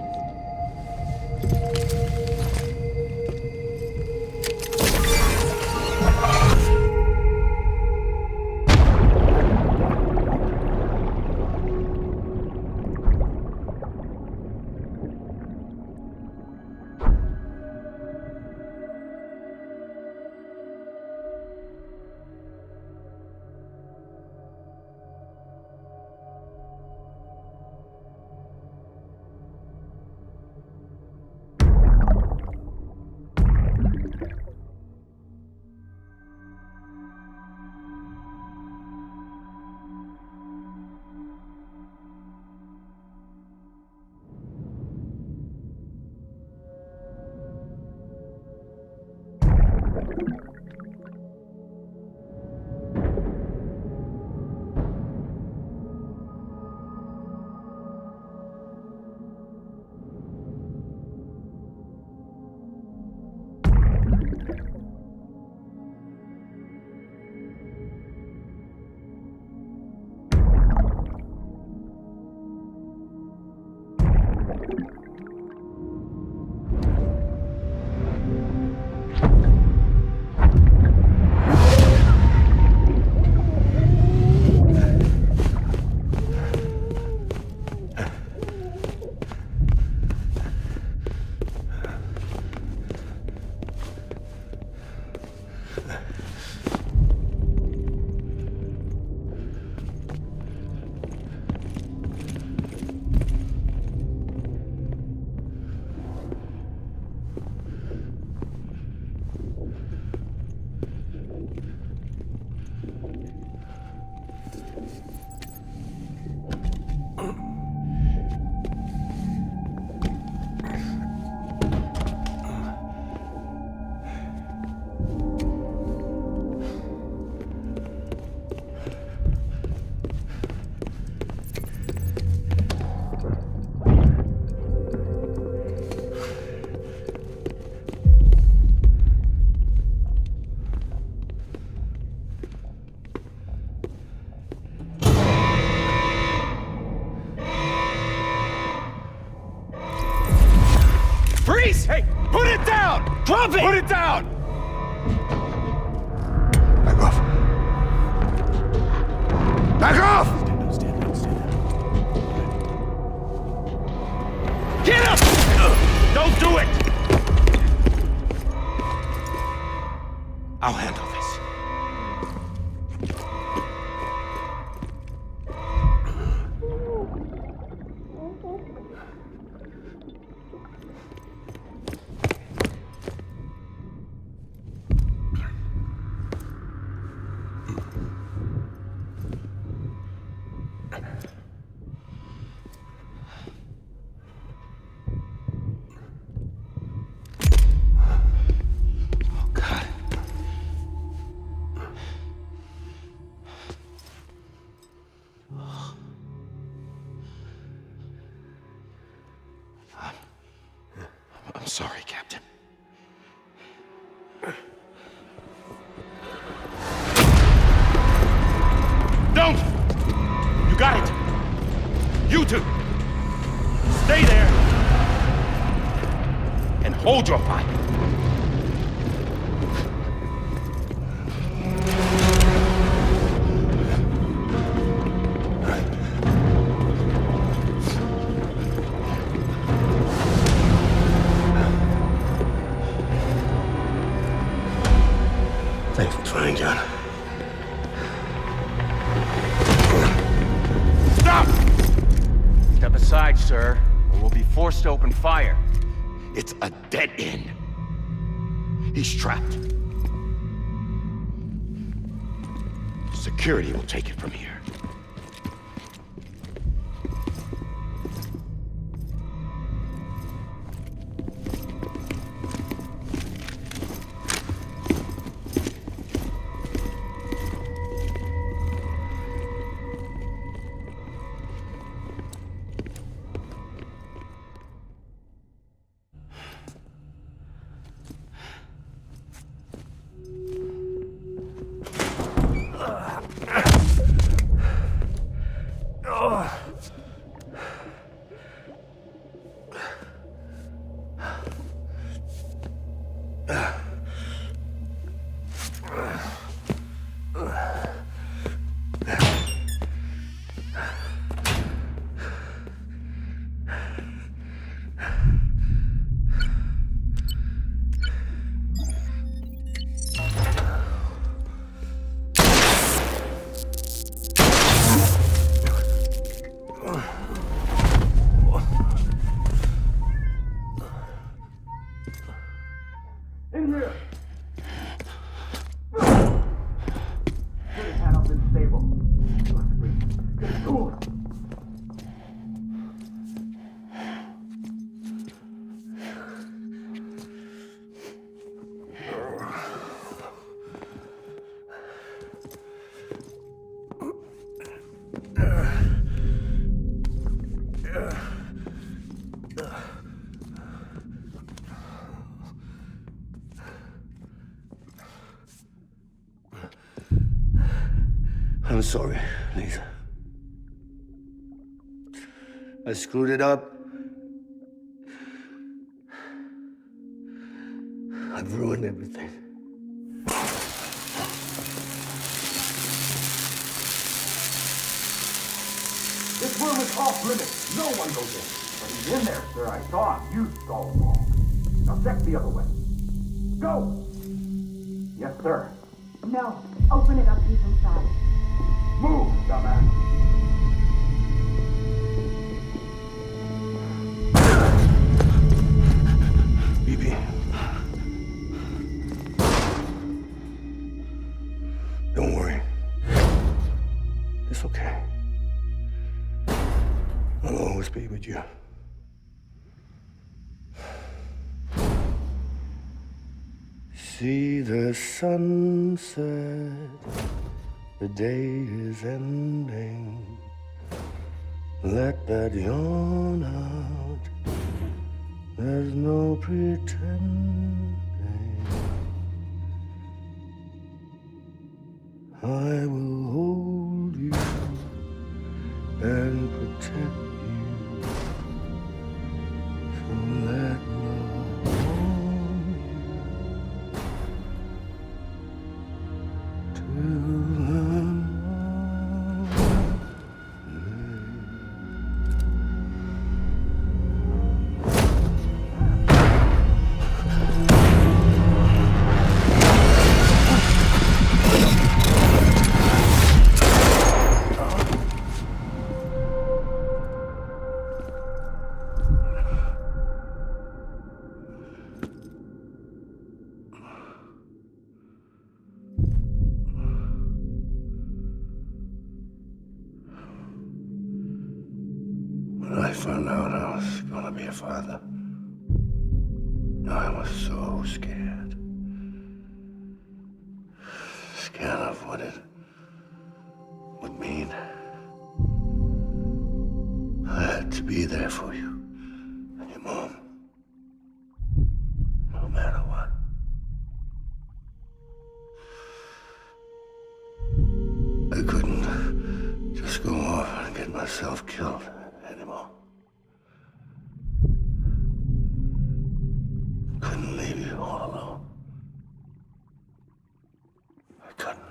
Freeze! Hey, put it down! Drop it! Put it down! Back off. Back off! Get up! Don't do it! I'll handle this. You two! Stay there! And hold your fire. Thanks for trying, John. Stop! Step aside, sir, or we'll be forced to open fire. It's a dead end. He's trapped. Security will take it from here. I'm sorry, Lisa. I screwed it up. I've ruined everything. This room is off limits. No one goes in. But he's in there, sir. I saw him. You saw him wrong. Now check the other way. Go! Yes, sir. No. Open it up. He's inside. Move, dumbass. BB. Don't worry. It's okay. I'll always be with you. See the sunset. The day is ending. Let that yawn out. There's no pretending. I will hold you and protect you. So let love warm you till When I found out I was gonna be a father, I was so scared. Scared of what it would mean. I had to be there for you and your mom, no matter what. I couldn't just go off and get myself killed couldn't.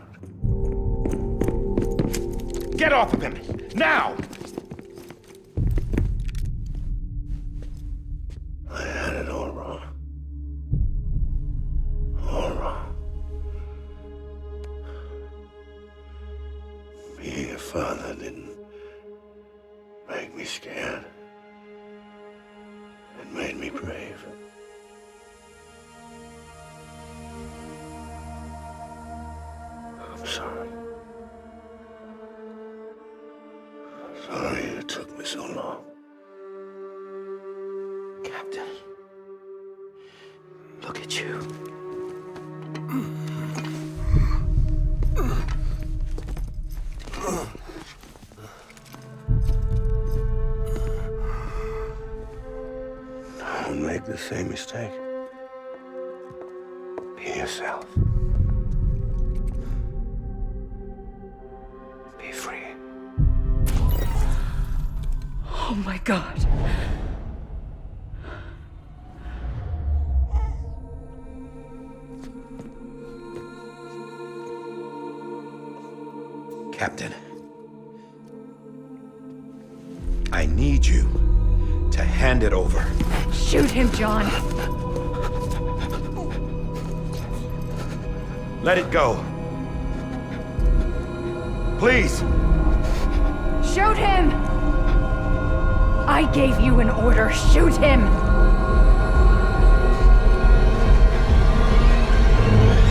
Get off of him! Now! I had it all wrong. All wrong. Being a father didn't make me scared. It made me brave. I'm sorry. Sorry it took me so long. Captain, look at you. Don't make the same mistake. Be yourself. Be free. Oh my God. Captain, I need you to hand it over. Shoot him, John. Let it go. Please. Shoot him! I gave you an order. Shoot him!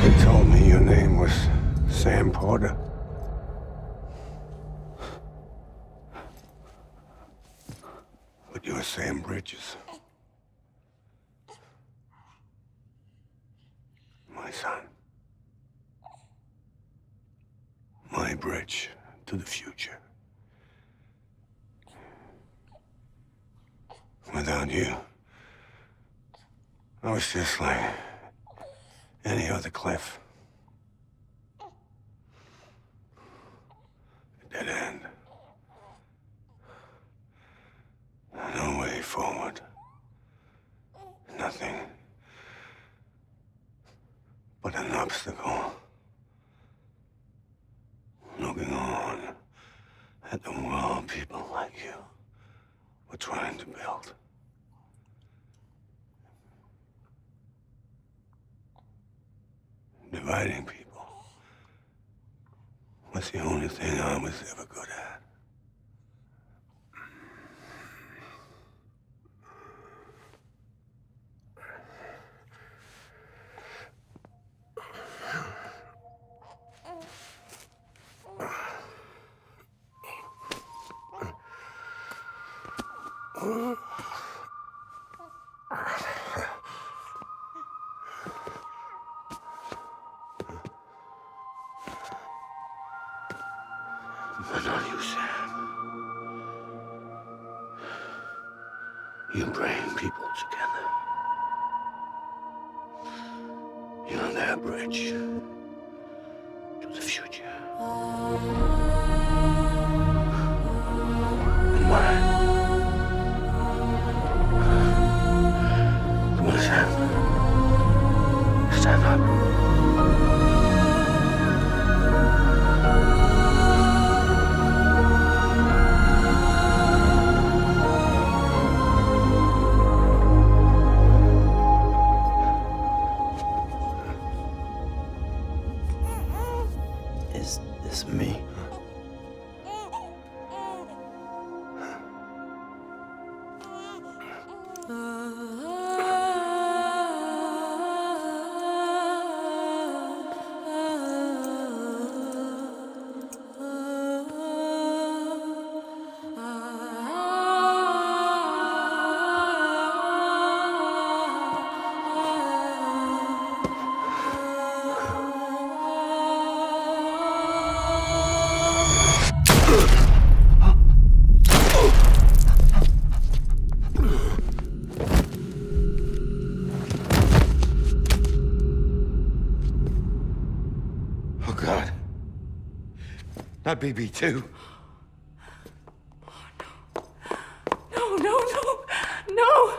You told me your name was Sam Porter. But you're Sam Bridges. My son. My bridge to the future. Without you, I was just like any other Cliff. A dead end. No way forward. Nothing but an obstacle. Looking on at the world people like you were trying to build. Dividing people was the only thing I was ever good at. But not you, Sam. You bring people together. You're their bridge to the future. And mine. Come on, Sam. Stand up. Is this me? Oh, God. Not BB2. No, no, no, no!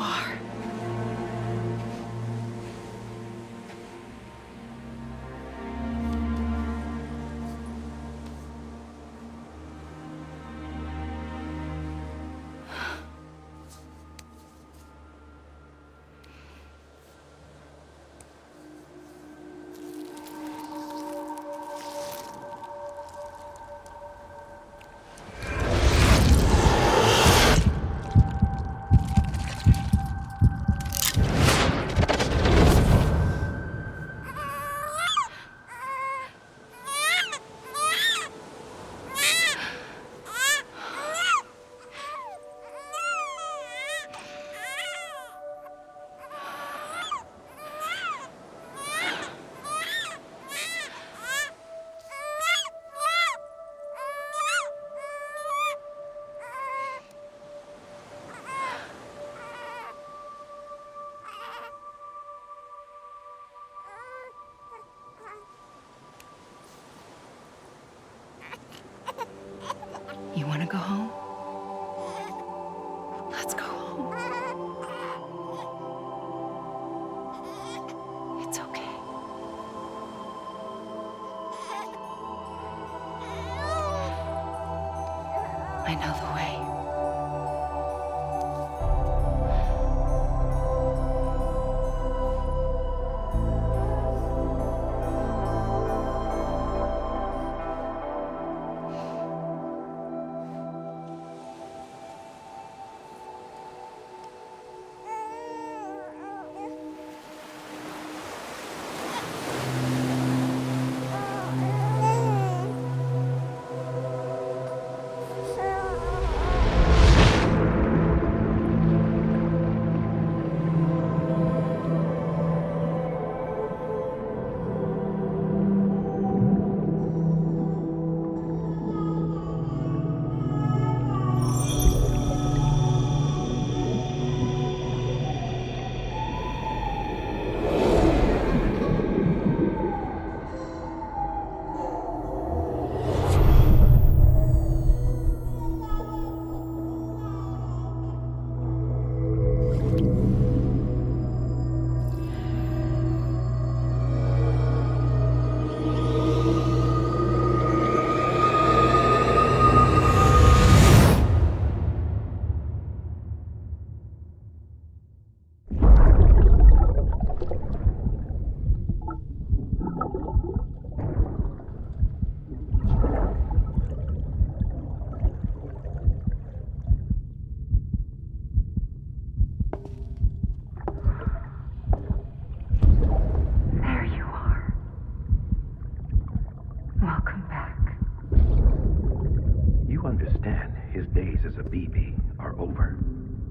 are. You want to go home? Let's go home. It's okay. I know the way.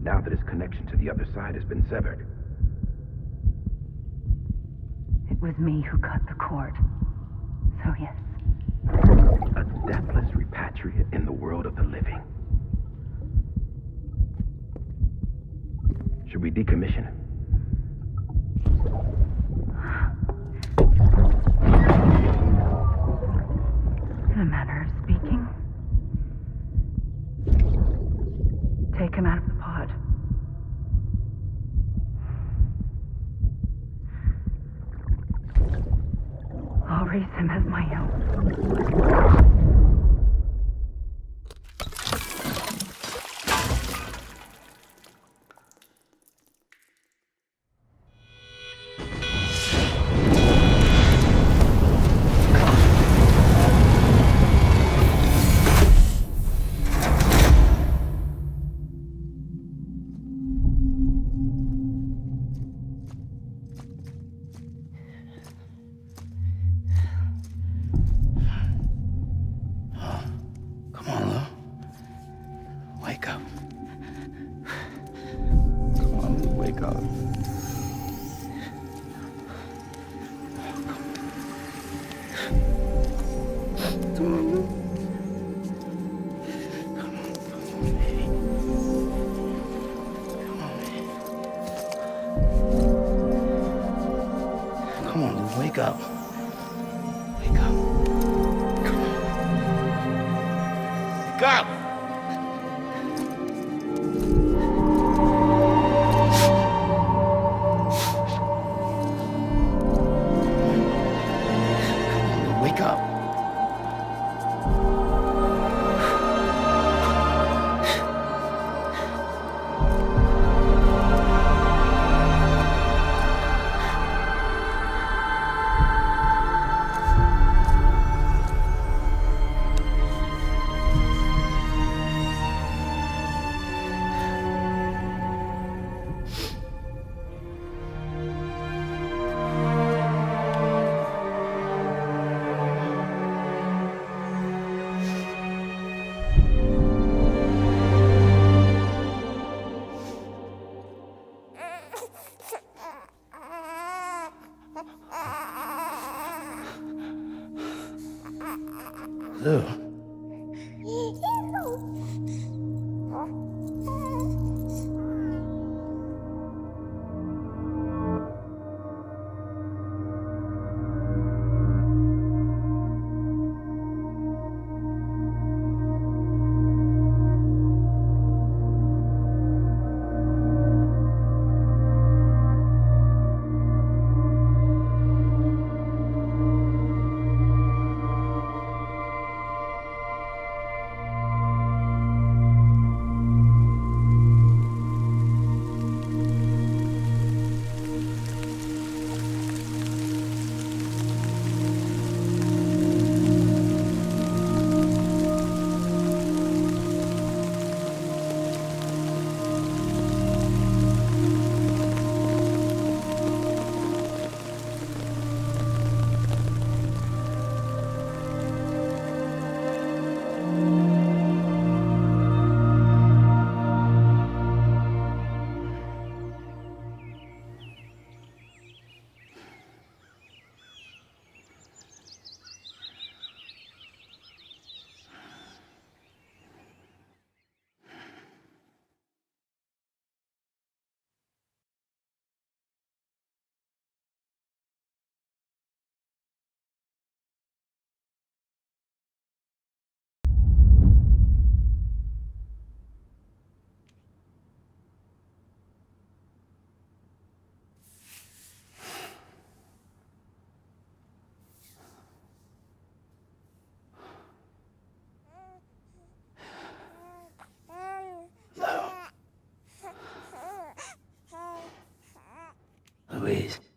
Now that his connection to the other side has been severed. It was me who cut the cord. So yes. A deathless repatriate in the world of the living. Should we decommission him? In a manner of speaking. Take him out of the pod. I'll raise him as my own. Wake up. Wake up. Come on. Wake up! Lou. Louise.